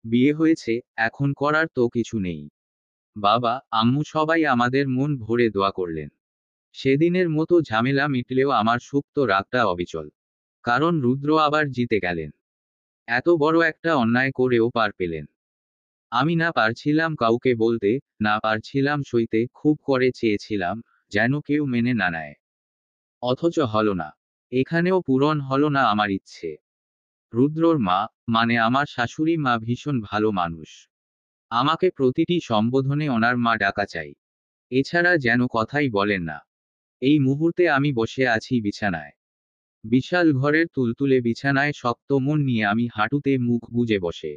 বিয়ে হয়েছে, এখন করার তো কিছু নেই। বাবা, আম্মু সবাই আমাদের মন ভরে দোয়া করলেন। সেদিনের মতো ঝামেলা মিটলেও আমার সুপ্ত রাগটা অবিচল। কারণ রুদ্র আবার জিতে গেলেন। এত বড় একটা অন্যায় করেও পার পেলেন। আমি না পারছিলাম কাউকে বলতে, না পারছিলাম সইতে, খুব করে চেয়েছিলাম যেন কেউ মেনে না নেয়। অথচ হলো না। এখানেও পূরণ হলো না আমার ইচ্ছে। রুদ্রর মা, মানে আমার শাশুড়ি মা ভীষণ ভালো মানুষ। আমাকে প্রতিটি সম্বোধনে ওনার মা ডাকা চাই। এছাড়া যেন কথাই বলেন না। এই মুহূর্তে আমি বসে আছি বিছানায়। বিশাল ঘরের তুলতুলে বিছানায় শক্ত মন নিয়ে আমি হাঁটুতে মুখ গুজে বসে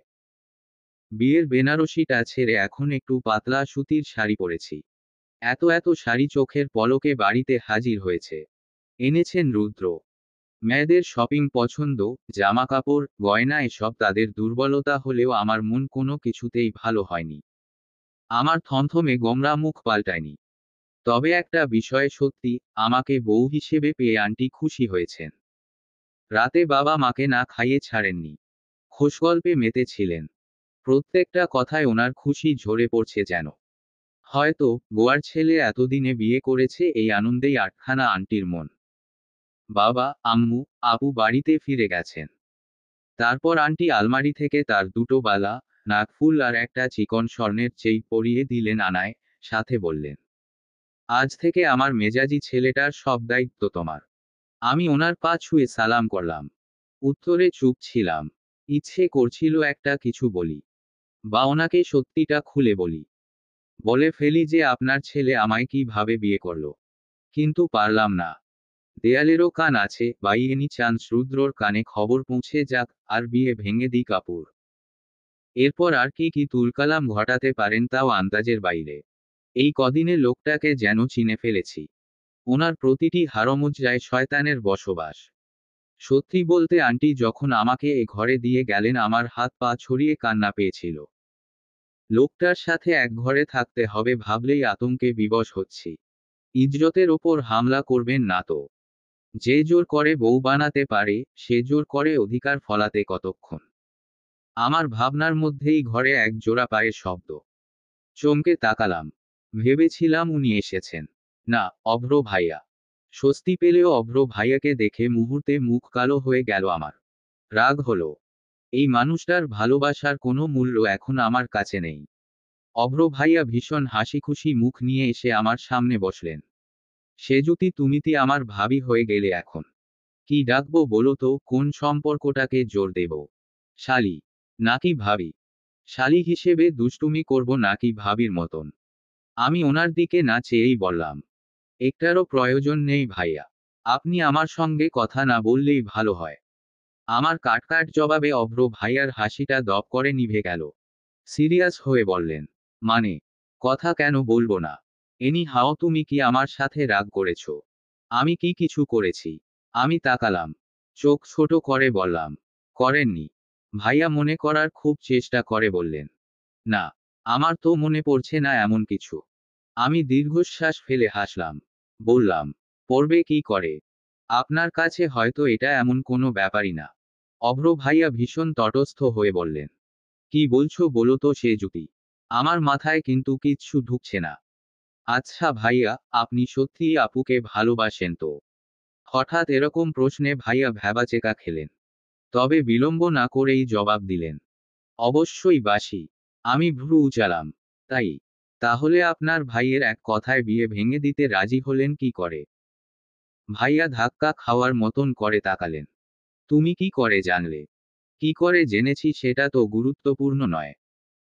বিয়ের বেনারসিটা ছেড়ে এখন একটু পাতলা সুতির শাড়ি পরেছি। এত এত শাড়ি চোখের পলকে বাড়িতে হাজির হয়েছে। এনেছেন রুদ্র। মেয়েদের শপিং পছন্দ, জামা কাপড়, গয়না এসব তাদের দুর্বলতা হলেও আমার মন কোনো কিছুতেই ভালো হয়নি। আমার থমথমে গোমরা মুখ পাল্টায়নি। তবে একটা বিষয়ে সত্যি, আমাকে বউ হিসেবে পেয়ে আন্টি খুশি হয়েছেন। রাতে বাবা মাকে না খাইয়ে ছাড়েননি। খোশগল্পে মেতেছিলেন। প্রত্যেকটা কথায় ওনার খুশি ঝরে পড়ছে যেন। হয়তো গোয়ার ছেলে এতদিনে বিয়ে করেছে এই আনন্দেই আটখানা আন্টির মন। বাবা, আম্মু, আপু বাড়িতে ফিরে গেছেন। তারপর আন্টি আলমারি থেকে তার দুটো বালা, নাকফুল আর একটা চিকন স্বর্ণের চেইন পরিয়ে দিলেন আনায়, সাথে বললেন, আজ থেকে আমার মেজাজি ছেলেটার সব দায়িত্ব তোমার। আমি ওনার পা ছুঁয়ে সালাম করলাম। উত্তরে চুপ ছিলাম। ইচ্ছে করছিল একটা কিছু বলি, বা ওনাকে সত্যিটা খুলে বলি। বলে ফেলি যে আপনার ছেলে আমায় কিভাবে বিয়ে করলো। কিন্তু পারলাম না। দেয়ালেরও কান আছে, বাই এনি চান্স রুদ্রর কানে খবর পৌঁছে যাক, আর বিয়ে ভেঙে দিক আপুর। এরপর আর কি কি তুলকালাম ঘটাতে পারেন তাও আন্দাজের বাইরে। এই কদিনে লোকটাকে যেন চিনে ফেলেছি। ওনার প্রতিটি হাড়মজ্জায় শয়তানের বসবাস। সত্যি বলতে আন্টি যখন আমাকে এ ঘরে দিয়ে গেলেন আমার হাত পা ছড়িয়ে কান্না পেয়েছিল। লোকটার সাথে এক ঘরে থাকতে হবে ভাবলেই আতঙ্কে বিবশ হচ্ছি। ইজ্জতের ওপর হামলা করবেন না তো। যে জোর করে বউ বানাতে পারে, সে জোর করে অধিকার ফলাতে কতক্ষণ। আমার ভাবনার মধ্যেই ঘরে এক জোড়া পায়ের শব্দ। চমকে তাকালাম। ভেবেছিলাম উনি এসেছেন। না, অভ্র ভাইয়া। স্বস্তি পেলেও অভ্র ভাইয়াকে দেখে মুহূর্তে মুখ কালো হয়ে গেল আমার। রাগ হলো। এই মানুষটার ভালোবাসার কোনো মূল্য এখন আমার কাছে নেই। অভ্র ভাইয়া ভীষণ হাসিখুশি মুখ নিয়ে এসে আমার সামনে বসলেন। সেজুতি তুমিতি আমার ভাবি হয়ে গেলে এখন। কি ডাকবো বলো তো, কোন সম্পর্কটাকে জোর দেব? শালি নাকি ভাবি? শালি হিসেবে দুষ্টুমি করব নাকি ভাবির মতন? আমি ওনার দিকে না চেয়েই বললাম, একটারও প্রয়োজন নেই ভাইয়া। আপনি আমার সঙ্গে কথা না বললেই ভালো হয়। আমার কাটকাট জবাবে অভ্র ভাইয়ার হাসিটা দপ করে নিভে গেল। সিরিয়াস হয়ে বললেন, মানে? কথা কেন বলবো না? এনি হাও তুমি কি আমার সাথে রাগ করেছ? আমি কি কিছু করেছি? আমি তাকালাম। চোখ ছোট করে বললাম, করেননি। ভাইয়া মনে করার খুব চেষ্টা করে বললেন, না, আমার তো মনে পড়ছে না এমন কিছু। আমি দীর্ঘশ্বাস ফেলে হাসলাম। বললাম, পড়বে কি করে? আপনার কাছে হয়তো এটা এমন কোনো ব্যাপারই না। অভ্র ভাইয়া ভীষণ তটস্থ হয়ে বললেন, কি বলছো বলো তো সে যুক্তি? আমার মাথায় কিন্তু কিচ্ছু ঢুকছে না। আচ্ছা ভাইয়া, আপনি সত্যিই আপুকে ভালোবাসেন তো? হঠাৎ এরকম প্রশ্নে ভাইয়া ভ্যাবাচেকা খেলেন। তবে বিলম্ব না করেই জবাব দিলেন, অবশ্যই বাসি। আমি ভ্রু উচালাম। তাই? তাহলে আপনার ভাইয়ের এক কথায় বিয়ে ভেঙে দিতে রাজি হলেন কি করে? ভাইয়া ধাক্কা খাওয়ার মতন করে তাকালেন। তুমি কি করে জানলে? কি করে জেনেছি সেটা তো গুরুত্বপূর্ণ নয়।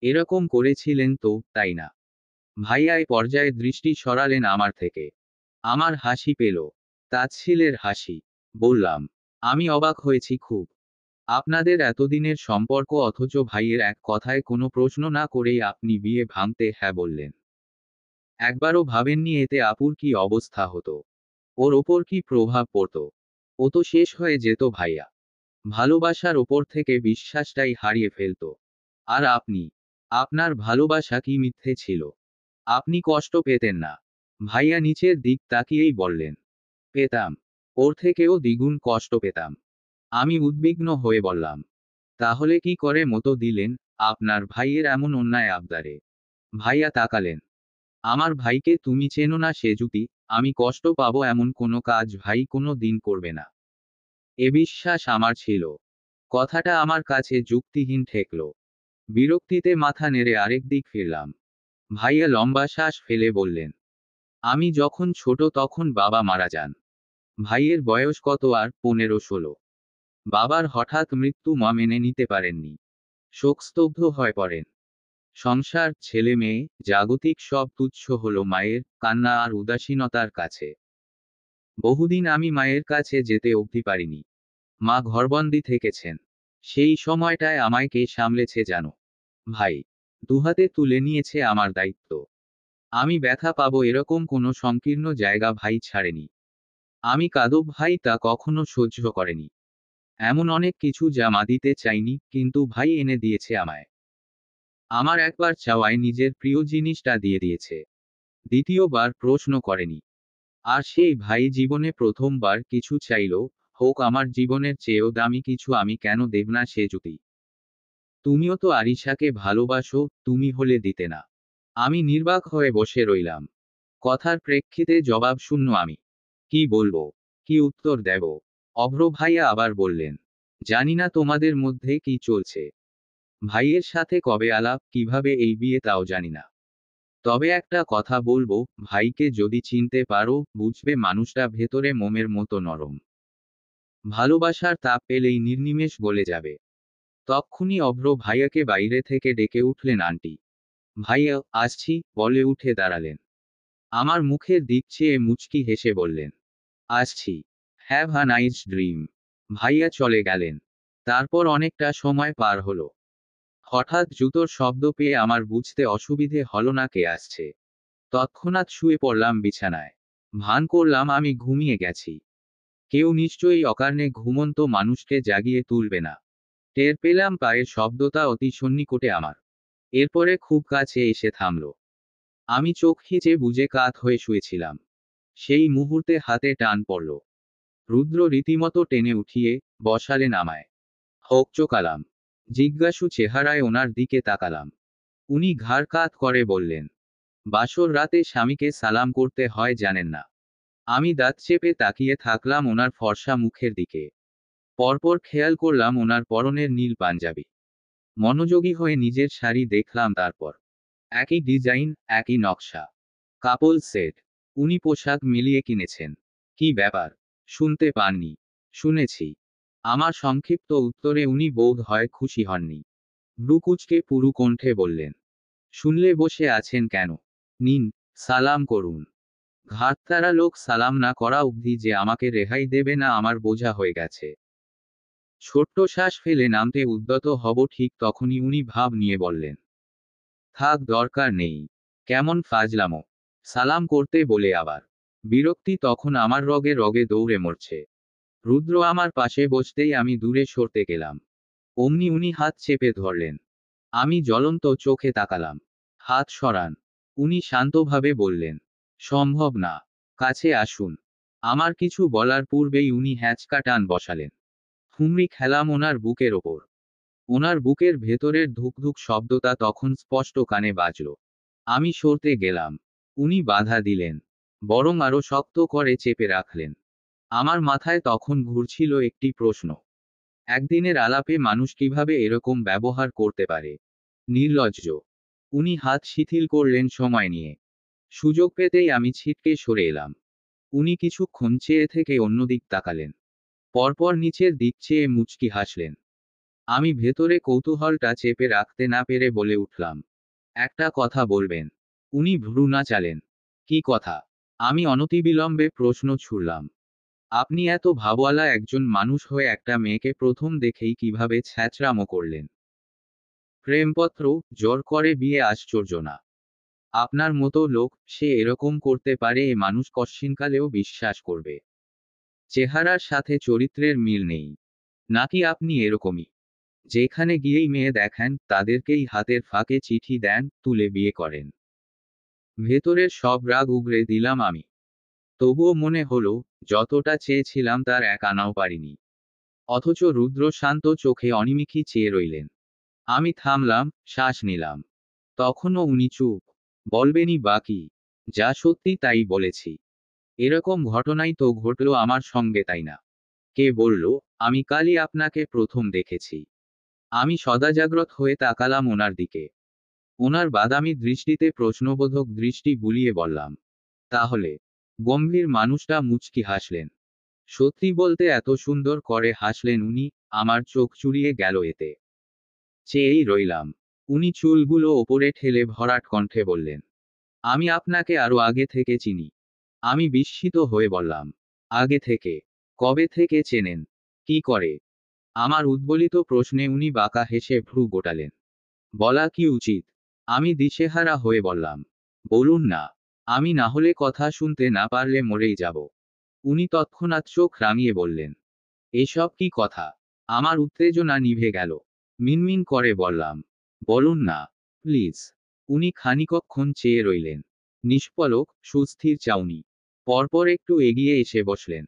এরকম করেছিলেন তো, তাই না? ভাইয়া এই পর্যায়ে দৃষ্টি সরালেন আমার থেকে। আমার হাসি পেল। তাচ্ছিলের হাসি। বললাম, আমি অবাক হয়েছি খুব। আপনাদের এতদিনের সম্পর্ক অথচ ভাইয়ের এক কথায় কোনো প্রশ্ন না করেই আপনি বিয়ে ভাঙতে হ্যাঁ বললেন। একবারও ভাবেননি এতে আপুর কি অবস্থা হতো? ওর ওপর কি প্রভাব পড়তো? ও তো শেষ হয়ে যেত ভাইয়া। ভালোবাসার ওপর থেকে বিশ্বাসটাই হারিয়ে ফেলতো। আর আপনি? আপনার ভালোবাসা কি মিথ্যে ছিল? আপনি কষ্ট পেতেন না? ভাইয়া নিচের দিক তাকিয়েই বললেন, পেতাম। ওর থেকেও দ্বিগুণ কষ্ট পেতাম। আমি উদ্বিগ্ন হয়ে বললাম, তাহলে কি করে মতো দিলেন আপনার ভাইয়ের এমন অন্যায় আবদারে? ভাইয়া তাকালেন। আমার ভাইকে তুমি চেনো না সে যুক্তি, আমি কষ্ট পাবো এমন কোনো কাজ ভাই কোনো দিন করবে না। এ বিশ্বাস আমার ছিল। কথাটা আমার কাছে যুক্তিহীন ঠেকল। বিরক্তিতে মাথা নেড়ে আরেক দিক ফিরলাম। ভাইয়া লম্বা শ্বাস ফেলে বললেন, আমি যখন ছোট তখন বাবা মারা যান। ভাইয়ের বয়স কত আর 15-16। বাবার হঠাৎ মৃত্যু মা মেনে নিতে পারেননি। শোকস্তব্ধ হয়ে পড়েন। সংসার, ছেলে মেয়ে, জাগতিক সব তুচ্ছ হলো মায়ের কান্না আর উদাসীনতার কাছে। বহুদিন আমি মায়ের কাছে যেতে অবধি পারিনি। মা ঘরবন্দি থেকেছেন। সেই সময়টায় আমায় কে সামলেছে জানো? ভাই। দুহাতে তুলে নিয়েছে আমার দায়িত্ব। আমি ব্যথা পাবো এরকম কোনো সংকীর্ণ জায়গা ভাই ছাড়েনি। আমি কাঁদব ভাই তা কখনো সহ্য করেনি। এমন অনেক কিছু যা মা দিতে চাইনি, কিন্তু ভাই এনে দিয়েছে আমায়। আমার একবার চাওয়ায় নিজের প্রিয় জিনিসটা দিয়ে দিয়েছে। দ্বিতীয়বার প্রশ্ন করেনি। আর সেই ভাই জীবনে প্রথমবার কিছু চাইলো, হোক আমার জীবনের চেয়েও দামি কিছু, আমি কেন দেব না সে যুক্তি। তুমিও তো আরিশাকে ভালোবাসো, তুমি হলে দিতে না? আমি নির্বাক হয়ে বসে রইলাম। কথার প্রেক্ষিতে জবাব শূন্য আমি। কি বলবো? কি উত্তর দেব? অভ্র ভাইয়া আবার বললেন, জানি না তোমাদের মধ্যে কি চলছে। ভাইয়ের সাথে কবে আলাপ, কিভাবে এই বিয়ে তাও জানি না। তবে একটা কথা বলবো, ভাইকে যদি চিনতে পারো, বুঝবে মানুষটা ভেতরে মোমের মতো নরম। ভালোবাসার তাপ পেলেই নির্নিমেষ গলে যাবে। তক্ষুনি অভ্র ভাইয়াকে বাইরে থেকে ডেকে উঠলেন আন্টি। ভাইয়া, আসছি, বলে উঠে দাঁড়ালেন। আমার মুখের দিক চেয়ে মুচকি হেসে বললেন, আসছি। Have a nice dream. ভাইয়া চলে গেলেন। তারপর অনেকটা সময় পার হলো। হঠাৎ জুতোর শব্দ পেয়ে আমার বুঝতে অসুবিধে হলো না কে আসছে। তৎক্ষণাৎ শুয়ে পড়লাম বিছানায়। ভান করলাম আমি ঘুমিয়ে গেছি। কেউ নিশ্চয়ই অকারণে ঘুমন্ত মানুষকে জাগিয়ে তুলবে না। টের পেলাম পায়ের শব্দটা অতি সন্নিকটে আমার। এরপরে খুব কাছে এসে থামল। আমি চোখ খিচে বুজে কাত হয়ে শুয়েছিলাম। সেই মুহূর্তে হাতে টান পড়ল। রুদ্র রীতিমতো টেনে উঠিয়ে বসালেন আমায়। হোক চোকালাম। জিজ্ঞাসু চেহারায় ওনার দিকে তাকালাম। উনি ঘাড় কাত করে বললেন, বাসর রাতে স্বামীকে সালাম করতে হয় জানেন না? আমি দাঁত চেপে তাকিয়ে থাকলাম ওনার ফর্সা মুখের দিকে। পরপর খেয়াল করলাম ওনার পরনের নীল পাঞ্জাবি। মনোযোগী হয়ে নিজের শাড়ি দেখলাম তারপর। একই ডিজাইন, একই নকশা। কাপল সেট। উনি পোশাক মিলিয়ে কিনেছেন। কি ব্যাপার? শুনতে পাননি? শুনেছি। আমার সংক্ষিপ্ত উত্তরে উনি বোধ হয় খুশি হননি। ভ্রুকুচকে পুরু কণ্ঠে বললেন, শুনলে বসে আছেন কেন? নিন, সালাম করুন। ঘাড়তারা লোক সালাম না করা অবধি যে আমাকে রেহাই দেবে না আমার বোঝা হয়ে গেছে। ছোট্ট শ্বাস ফেলে নামতে উদ্যত হব ঠিক তখনই উনি ভাব নিয়ে বললেন, থাক দরকার নেই। কেমন ফাজলামো! সালাম করতে বলে আবার। বিরক্তি তখন আমার রগে রগে দৌড়ে মরছে। রুদ্র আমার পাশে বসতেই আমি দূরে সরতে গেলাম। অমনি উনি হাত চেপে ধরলেন। আমি জ্বলন্ত চোখে তাকালাম। হাত সরান। উনি শান্তভাবে বললেন, সম্ভব না। কাছে আসুন। আমার কিছু বলার পূর্বেই উনি হ্যাঁচকা টান বসালেন। হুমড়ি খেলাম ওনার বুকের ওপর। ওনার বুকের ভেতরের ধুকধুক শব্দটা তখন স্পষ্ট কানে বাজল। আমি সরতে গেলাম। উনি বাধা দিলেন। বরং আরো শক্ত করে চেপে রাখলেন। আমার মাথায় তখন ঘুরছিল একটি প্রশ্ন। একদিনের আলাপে মানুষ কিভাবে এরকম ব্যবহার করতে পারে? নির্লজ্জ। উনি হাত শিথিল করলেন সময় নিয়ে। সুযোগ পেতেই আমি ছিটকে সরে এলাম। উনি কিছুক্ষণ চেয়ে থেকে অন্যদিক তাকালেন। পরপর নিচের দিক চেয়ে মুচকি হাসলেন। আমি ভেতরে কৌতূহলটা চেপে রাখতে না পেরে বলে উঠলাম, একটা কথা বলবেন? উনি ভ্রু নাচালেন। কি কথা? আমি অনতিবিলম্বে প্রশ্ন ছুড়লাম। আপনি এত ভাবওয়ালা একজন মানুষ হয়ে একটা মেয়েকে প্রথম দেখেই কিভাবে ছ্যাঁচড়ামো করলেন? প্রেমপত্র, জোর করে বিয়ে আশ্চর্য না। আপনার মতো লোক, সে এরকম করতে পারে এ মানুষ কশ্চিনকালেও বিশ্বাস করবে? চেহারার সাথে চরিত্রের মিল নেই? নাকি আপনি এরকমই, যেখানে গিয়েই মেয়ে দেখেন, তাদেরকেই হাতের ফাঁকে চিঠি দেন, তুলে বিয়ে করেন? ভেতরের সব রাগ উগরে দিলাম আমি। তবুও মনে হলো, যতটা চেয়েছিলাম তার এক আনাও পারিনি। অথচ রুদ্র শান্ত চোখে অনিমিষই চেয়ে রইলেন। আমি থামলাম, শ্বাস নিলাম। তখনও উনি চুপ। বলবেনই বাকি। যা সত্যি তাই বলেছি। এরকম ঘটনাই তো ঘটল আমার সঙ্গে, তাই না? কে বলল? আমি কালই আপনাকে প্রথম দেখেছি। আমি সদাজাগ্রত হয়ে তাকালাম ওনার দিকে। ওনার বাদামি দৃষ্টিতে প্রশ্নবোধক দৃষ্টি বুলিয়ে বললাম, তাহলে? গম্ভীর মানুষটা মুচকি হাসলেন। সত্যি বলতে এত সুন্দর করে হাসলেন উনি, আমার চোখ চুরিয়ে গেল এতে। চেয়েই রইলাম। উনি চুলগুলো ওপরে ঠেলে ভরাট কণ্ঠে বললেন, আমি আপনাকে আরো আগে থেকে চিনি। আমি বিস্মিত হয়ে বললাম, আগে থেকে। কবে থেকে চেনেন? কি করে? আমার উদ্বলিত প্রশ্নে উনি বাঁকা হেসে ভ্রু গোটালেন। বলা কি উচিত? আমি দিশেহারা হয়ে বললাম, বলুন না। আমি না হলে কথা শুনতে না পারলে মরেই যাব। উনি তৎক্ষণাৎ চোখ রাঙিয়ে বললেন, এসব কি কথা? আমার উত্তেজনা নিভে গেল। মিনমিন করে বললাম, বলুন না, প্লিজ। উনি খানিকক্ষণ চেয়ে রইলেন, নিষ্পলক, সুস্থির চাউনি। পরপর একটু এগিয়ে এসে বসলেন।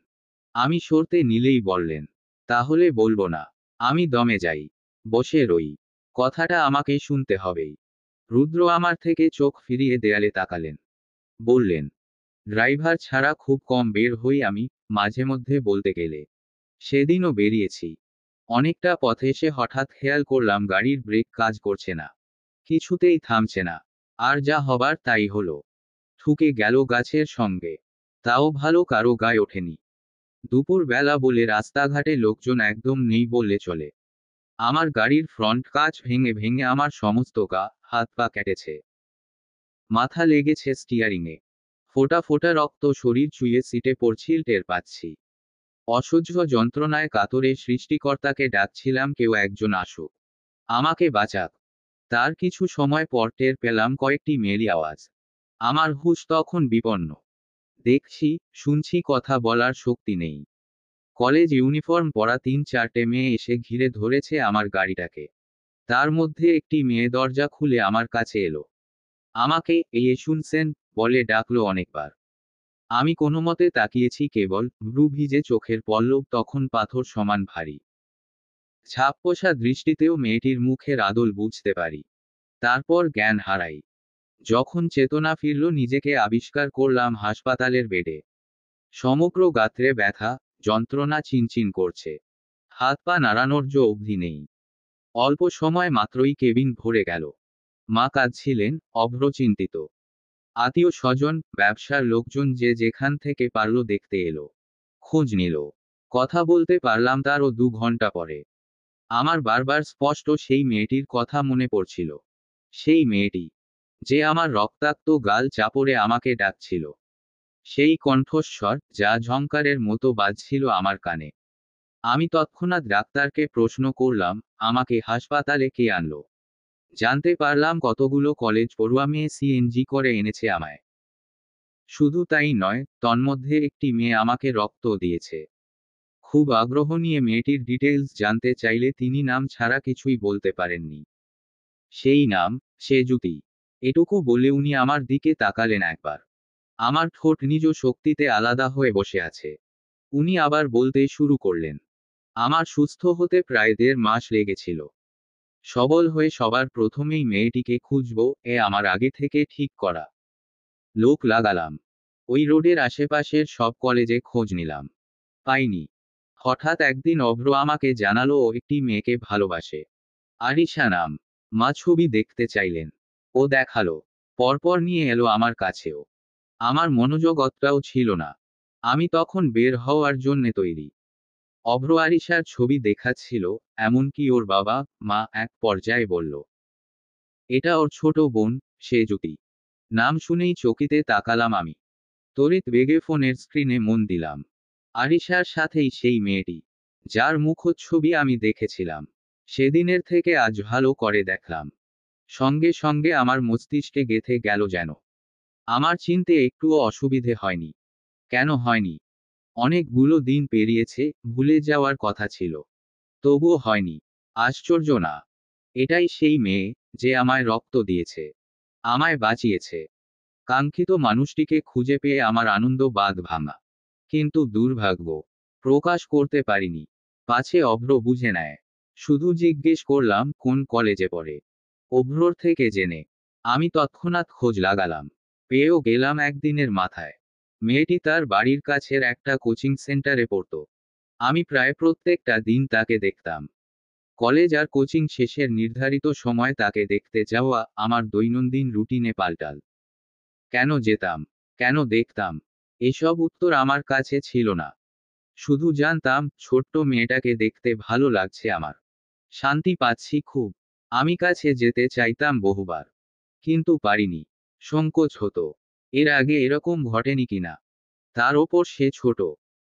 আমি সরতে নিলেই বললেন, তাহলে বলবো না। আমি দমে যাই। বসে রই। কথাটা আমাকে শুনতে হবেই। রুদ্র আমার থেকে চোখ ফিরিয়ে দেয়ালে তাকালেন। বললেন, ড্রাইভার ছাড়া খুব কম বের হই আমি, মাঝে মধ্যে বলতে গেলে। সেদিনও বেরিয়েছি। অনেকটা পথে এসে হঠাৎ খেয়াল করলাম গাড়ির ব্রেক কাজ করছে না। কিছুতেই থামছে না। আর যা হবার তাই হলো। ঠুকে গেল গাছের সঙ্গে। তাও ভালো কারো গায়ে ওঠেনি। দুপুর বেলা বলে রাস্তাঘাটে লোকজন একদম নেই বললে চলে। আমার গাড়ির ফ্রন্ট কাঁচ ভেঙে ভেঙে আমার সমস্ত গা, হাত পা কেটেছে। মাথা লেগেছে স্টিয়ারিংয়ে। ফোঁটা ফোঁটা রক্ত শরীর চুইয়ে সিটে পড়ছিল টের পাচ্ছি। অসহ্য যন্ত্রণায় কাতরে সৃষ্টিকর্তাকে ডাকছিলাম কেউ একজন আসুক। আমাকে বাঁচাক। তার কিছু সময় পর টের পেলাম কয়েকটি মেয়েলি আওয়াজ। আমার হুঁশ তখন বিপন্ন। দেখছি, শুনছি, কথা বলার শক্তি নেই। কলেজ ইউনিফর্ম পরা ৩-৪টে মেয়ে এসে ঘিরে ধরেছে আমার গাড়িটাকে। তার মধ্যে একটি মেয়ে দরজা খুলে আমার কাছে এলো। আমাকে এই শুনছেন বলে ডাকলো অনেকবার। আমি কোনোমতে তাকিয়েছি কেবল, ভ্রু ভিজে চোখের পল্লব তখন পাথর সমান ভারী। ঝাপকোষা দৃষ্টিতেও মেয়েটির মুখের আদল বুঝতে পারি। তারপর জ্ঞান হারাই। যখন চেতনা ফিরল নিজেকে আবিষ্কার করলাম হাসপাতালের বেডে। সমগ্র গাত্রে ব্যথা, যন্ত্রণা চিনচিন করছে। হাত পা নাড়ানোর অবধি নেই। অল্প সময় মাত্রই কেবিন ভরে গেল। মা কাঁদছিলেন, অভ্র চিন্তিত। আত্মীয় স্বজন, ব্যবসার লোকজন যে যেখান থেকে পারল দেখতে এলো। খোঁজ নিল। কথা বলতে পারলাম তারও 2 ঘন্টা পরে। আমার বারবার স্পষ্ট সেই মেয়েটির কথা মনে পড়ছিল। সেই মেয়েটি, যে আমার রক্তাক্ত গাল চাপড়ে আমাকে ডাকছিল। সেই কণ্ঠস্বর, যা ঝংকারের মতো বাজছিল আমার কানে। আমি তৎক্ষণাৎ ডাক্তারকে প্রশ্ন করলাম, আমাকে হাসপাতালে কে আনলো? জানতে পারলাম কতগুলো কলেজ পড়ুয়া মেয়ে সিএনজি করে এনেছে আমায়। শুধু তাই নয়, তন্মধ্যে একটি মেয়ে আমাকে রক্ত দিয়েছে। খুব আগ্রহ নিয়ে মেয়েটির ডিটেইলস জানতে চাইলে তিনি নাম ছাড়া কিছুই বলতে পারেননি। সেই নাম, সেজুতি। এটুকু বলে উনি আমার দিকে তাকালেন একবার। আমার ঠোঁট নিজ শক্তিতে আলাদা হয়ে বসে আছে। উনি আবার বলতে শুরু করলেন, আমার সুস্থ হতে প্রায় 1.5 মাস লেগেছিল। সবল হয়ে সবার প্রথমেই মেয়েটিকে খুঁজব, এ আমার আগে থেকে ঠিক করা। লোক লাগালাম। ওই রোডের আশেপাশের সব কলেজে খোঁজ নিলাম। পাইনি। হঠাৎ একদিন অভ্র আমাকে জানালো ও একটি মেয়েকে ভালোবাসে। আরিশা নাম। মা ছবি দেখতে চাইলেন। ও দেখালো। পরপর নিয়ে এলো আমার কাছেও। আমার মনোযোগ অতটাও ছিল না। আমি তখন বের হওয়ার জন্যে তৈরি। অভ্র আরিশার ছবি দেখাচ্ছিল, এমনকি ওর বাবা, মা এক পর্যায়ে বলল, এটা ওর ছোট বোন, সেজুতি। নাম শুনেই চকিতে তাকালাম আমি। তড়িৎ বেগে ফোনের স্ক্রিনে মন দিলাম। আরিশার সাথেই সেই মেয়েটি, যার মুখচ্ছবি আমি দেখেছিলাম। সেদিনের থেকে আজ ভালো করে দেখলাম। সঙ্গে সঙ্গে আমার মস্তিষ্কে গেঁথে গেল যেন। আমার চিনতে একটুও অসুবিধে হয়নি। কেন হয়নি? অনেকগুলো দিন পেরিয়েছে, ভুলে যাওয়ার কথা ছিল। তবুও হয়নি। আশ্চর্য না? এটাই সেই মেয়ে, যে আমায় রক্ত দিয়েছে। আমায় বাঁচিয়েছে। কাঙ্ক্ষিত মানুষটিকে খুঁজে পেয়ে আমার আনন্দ বাঁধ ভাঙা। কিন্তু দুর্ভাগ্য, প্রকাশ করতে পারিনি। পাছে অভ্র বুঝে নেয়। শুধু জিজ্ঞেস করলাম কোন কলেজে পড়ে। অভ্রর থেকে জেনে আমি তৎক্ষণাৎ খোঁজ লাগালাম। পেয়েও গেলাম একদিনের মাথায়। মেয়েটি তার বাড়ির কাছের একটা কোচিং সেন্টারে পড়তো। আমি প্রায় প্রত্যেকটা দিন তাকে দেখতাম। কলেজ আর কোচিং শেষের নির্ধারিত সময় তাকে দেখতে যাওয়া আমার দৈনন্দিন রুটিনে পাল্টাল। কেন যেতাম? কেন দেখতাম? এসব উত্তর আমার কাছে ছিল না। শুধু জানতাম, ছোট্ট মেয়েটাকে দেখতে ভালো লাগছে আমার। শান্তি পাচ্ছি খুব। আমি কাছে যেতে চাইতাম বহুবার। কিন্তু পারিনি। সংকোচ হতো। এর আগে এরকম ঘটেনি কিনা। তার ওপর সে ছোট।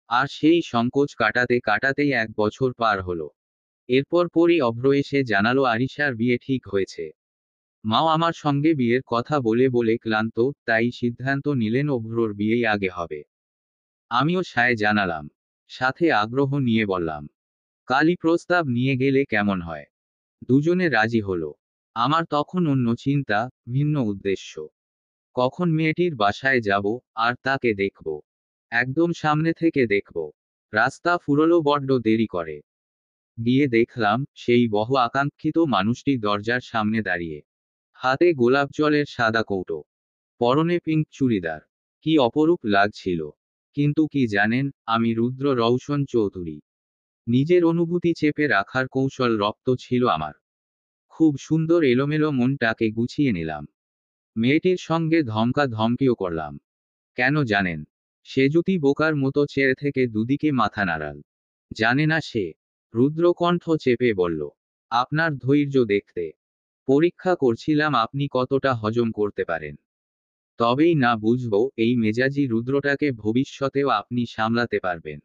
আর সেই সংকোচ কাটাতে কাটাতেই 1 বছর পার হলো। এরপর পরই অভ্র এসে জানালো আরিশার বিয়ে ঠিক হয়েছে। মাও আমার সঙ্গে বিয়ের কথা বলে বলে ক্লান্ত, তাই সিদ্ধান্ত নিলেন অভ্রর বিয়েই আগে হবে। আমিও সায় জানালাম, সাথে আগ্রহ নিয়ে বললাম, কালই প্রস্তাব নিয়ে গেলে কেমন হয়। দুজনে রাজি হলো। আমার তখন অন্য চিন্তা, ভিন্ন উদ্দেশ্য। কখন মেয়েটির বাসায় যাব, আর তাকে দেখব। একদম সামনে থেকে দেখব। রাস্তা ফুরলো বড্ড দেরি করে। গিয়ে দেখলাম, সেই বহু আকাঙ্ক্ষিত মানুষটি দরজার সামনে দাঁড়িয়ে। হাতে গোলাপ জলের সাদা কৌটো। পরনে পিঙ্ক চুড়িদার। কি অপরূপ লাগছিল। কিন্তু কি জানেন, আমি রুদ্র রওশন চৌধুরী। নিজের অনুভূতি চেপে রাখার কৌশল রপ্ত ছিল আমার। খুব সুন্দর এলোমেলো মনটাকে গুছিয়ে নিলাম। মেয়েটির সঙ্গে ধমকা ধমকিও করলাম। কেন জানেন? সে জুতি বোকার মতো চেয়ে থেকে দুদিকে মাথা নাড়াল। জানে না সে। রুদ্রকণ্ঠ চেপে বলল, আপনার ধৈর্য দেখতে। পরীক্ষা করছিলাম আপনি কতটা হজম করতে পারেন। তবেই না বুঝবো এই মেজাজি রুদ্রটাকে ভবিষ্যতেও আপনি সামলাতে পারবেন।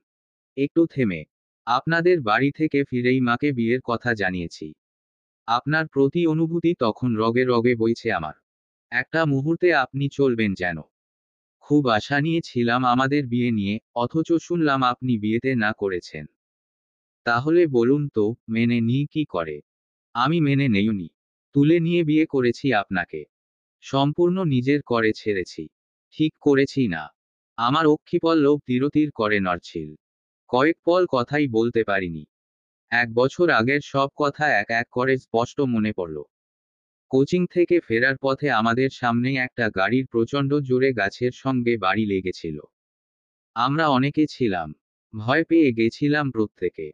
একটু থেমে, আপনাদের বাড়ি থেকে ফিরেই মাকে বিয়ের কথা জানিয়েছি। আপনার প্রতি অনুভূতি তখন রগে রগে বইছে আমার। একটা মুহূর্তে আপনি চলবেন যেন। খুব আশা নিয়েছিলাম আমাদের বিয়ে নিয়ে, অথচ শুনলাম আপনি বিয়েতে না করেছেন। তাহলে বলুন তো, মেনে নিই কি করে? আমি মেনে নেইনি। তুলে নিয়ে বিয়ে করেছি আপনাকে। সম্পূর্ণ নিজের করে ছেড়েছি। ঠিক করেছি না। আমার অক্ষিপল্লব তিরতির করে নড়ছিল। কয়েক পল কথাই বলতে পারিনি। 1 বছর আগের সব কথা এক এক করে স্পষ্ট মনে পড়ল। কোচিং থেকে ফেরার পথে আমাদের সামনেই একটা গাড়ির প্রচণ্ড জোরে গাছের সঙ্গে বাড়ি লেগেছিল। আমরা অনেকে ছিলাম। ভয় পেয়ে গেছিলাম প্রত্যেকে।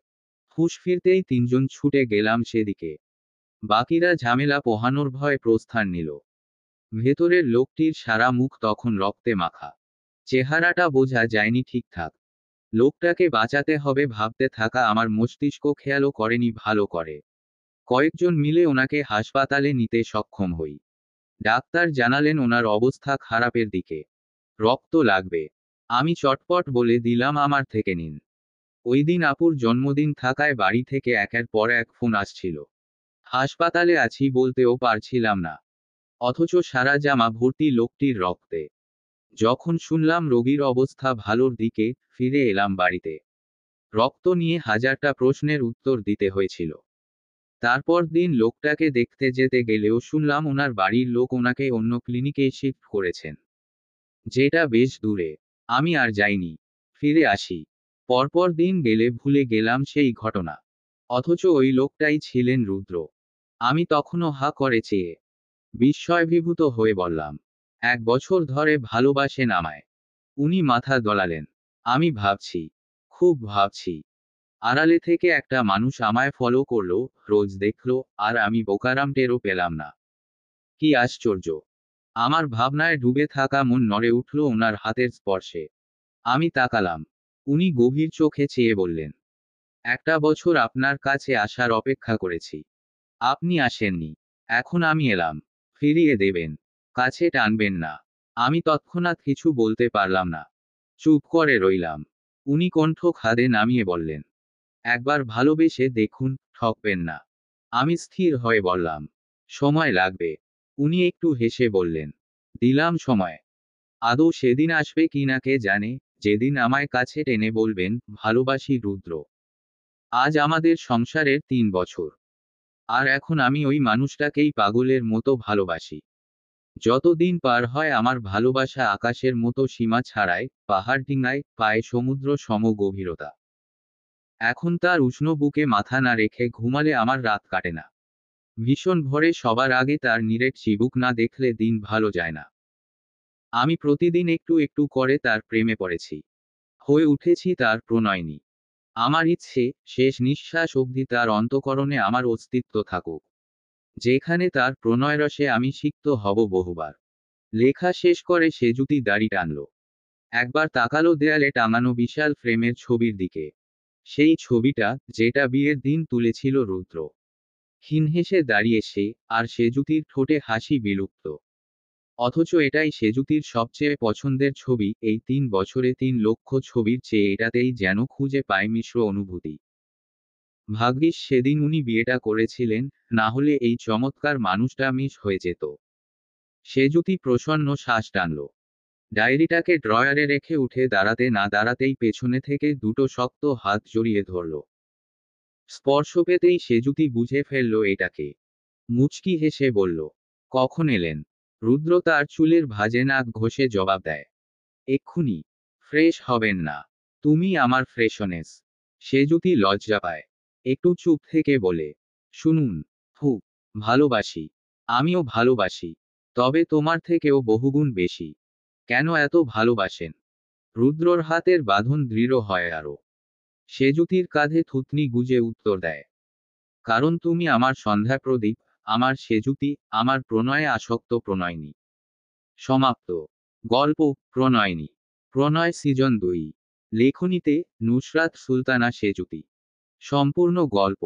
হুঁশ ফিরতেই 3জন ছুটে গেলাম সেদিকে। বাকিরা ঝামেলা পোহানোর ভয়ে প্রস্থান নিল। ভেতরের লোকটির সারা মুখ তখন রক্তে মাখা। চেহারাটা বোঝা যায়নি ঠিকঠাক। লোকটাকে বাঁচাতে হবে ভাবতে থাকা আমার মস্তিষ্ক খেয়ালও করেনি ভালো করে। কয়েকজন মিলে ওনাকে হাসপাতালে নিতে সক্ষম হই। ডাক্তার জানালেন ওনার অবস্থা খারাপের দিকে। রক্ত লাগবে। আমি চটপট বলে দিলাম আমার থেকে নিন। ওই দিন আপুর জন্মদিন থাকায় বাড়ি থেকে একের পর এক ফোন আসছিল। হাসপাতালে আছি বলতেও পারছিলাম না। অথচ সারা জামা ভর্তি লোকটির রক্তে। যখন শুনলাম রোগীর অবস্থা ভালোর দিকে, ফিরে এলাম বাড়িতে। রক্ত নিয়ে হাজারটা প্রশ্নের উত্তর দিতে হয়েছিল। তারপর দিন লোকটাকে দেখতে যেতে গেলেও শুনলাম ওনার বাড়ির লোক ওনাকে অন্য ক্লিনিকে শিফট করেছেন। যেটা বেশ দূরে। আমি আর যাইনি। ফিরে আসি। পরপর দিন গেলে ভুলে গেলাম সেই ঘটনা। অথচ ওই লোকটাই ছিলেন রুদ্র। আমি তখনও হা করে চেয়ে বিস্ময়ভিভূত হয়ে বললাম, 1 বছর ধরে ভালোবাসেন আমায়। উনি মাথা দোলালেন। আমি ভাবছি, খুব ভাবছি। আড়ালে থেকে একটা মানুষ আমায় ফলো করলো, রোজ দেখলো, আর আমি বোকারাম টেরও পেলাম না। কি আশ্চর্য! আমার ভাবনায় ডুবে থাকা মন নড়ে উঠল ওনার হাতের স্পর্শে। আমি তাকালাম। উনি গভীর চোখে চেয়ে বললেন, 1 বছর আপনার কাছে আসার অপেক্ষা করেছি। আপনি আসেননি। এখন আমি এলাম। ফিরিয়ে দেবেন। কাছে টানবেন না। আমি তৎক্ষণাৎ কিছু বলতে পারলাম না। চুপ করে রইলাম। উনি কণ্ঠ খাদে নামিয়ে বললেন, একবার ভালোবেসে দেখুন, ঠকবেন না। আমি স্থির হয়ে বললাম, সময় লাগবে। উনি একটু হেসে বললেন, দিলাম সময়। আদৌ সেদিন আসবে কিনা কে জানে, যেদিন আমায় কাছে টেনে বলবেন, ভালোবাসি রুদ্র। আজ আমাদের সংসারের 3 বছর। আর এখন আমি ওই মানুষটাকেই পাগলের মতো ভালোবাসি। যতদিন পার হয় আমার ভালোবাসা আকাশের মতো সীমা ছাড়ায়, পাহাড় ডিঙায়, পায়ে সমুদ্র সম গভীরতা। এখন তার উষ্ণ বুকে মাথা না রেখে ঘুমালে আমার রাত কাটে না। ভীষণ ভোরে সবার আগে তার নিরেট চিবুক না দেখলে দিন ভালো যায় না। আমি প্রতিদিন একটু একটু করে তার প্রেমে পড়েছি। হয়ে উঠেছি তার প্রণয়িনী। আমার ইচ্ছে, শেষ নিঃশ্বাস অবধি তার অন্তঃকরণে আমার অস্তিত্ব থাকুক। যেখানে তার প্রণয়রসে আমি সিক্ত হব বহুবার। লেখা শেষ করে সে জুতি দাড়ি টানল। একবার তাকালো দেয়ালে টাঙানো বিশাল ফ্রেমের ছবির দিকে। সেই ছবিটা, যেটা বিয়ের দিন তুলেছিল রুদ্র। ক্ষীণ হেসে দাঁড়িয়ে সে, আর সে জুতির ঠোঁটে হাসি বিলুপ্ত। অথচ এটাই সেজুতির সবচেয়ে পছন্দের ছবি। এই 3 বছরে 3 লক্ষ ছবির চেয়ে এটাতেই যেন খুঁজে পায় মিশ্র অনুভূতি। ভাগ্যিস সেদিন উনি বিয়েটা করেছিলেন, না হলে এই চমৎকার মানুষটা মিস হয়ে যেত। সেজুতি প্রসন্ন শ্বাস টানল। ডায়েরিটাকে ড্রয়ারে রেখে উঠে দাঁড়াতে না দাঁড়াতেই পেছনে থেকে দুটো শক্ত হাত জড়িয়ে ধরল। স্পর্শ পেতেই সেজুতি বুঝে ফেলল এটাকে। মুচকি হেসে বলল, কখন এলেন? রুদ্র তার চুলের ভাঁজে নাক ঘষে জবাব দেয়, এক্ষুনি। ফ্রেশ হবেন না? তুমি আমার ফ্রেশনেস। সেজুতি লজ্জা পায়। একটু চুপ থেকে বলে, শুনুন, খুব ভালোবাসি। আমিও ভালোবাসি। তবে তোমার থেকেও বহুগুণ বেশি। কেন এত ভালোবাসেন? রুদ্রর হাতের বাঁধন দৃঢ় হয় আরো। সেজুতির কাঁধে থুতনি গুজে উত্তর দেয়, কারণ তুমি আমার সন্ধ্যা প্রদীপ, আমার সেজুতি, আমার প্রণয়ে আসক্ত প্রণয়িনী। সমাপ্ত। গল্প প্রণয়িনী। প্রণয় সিজন 2। লেখনীতে নুসরাত সুলতানা সেজুতি। সম্পূর্ণ গল্প।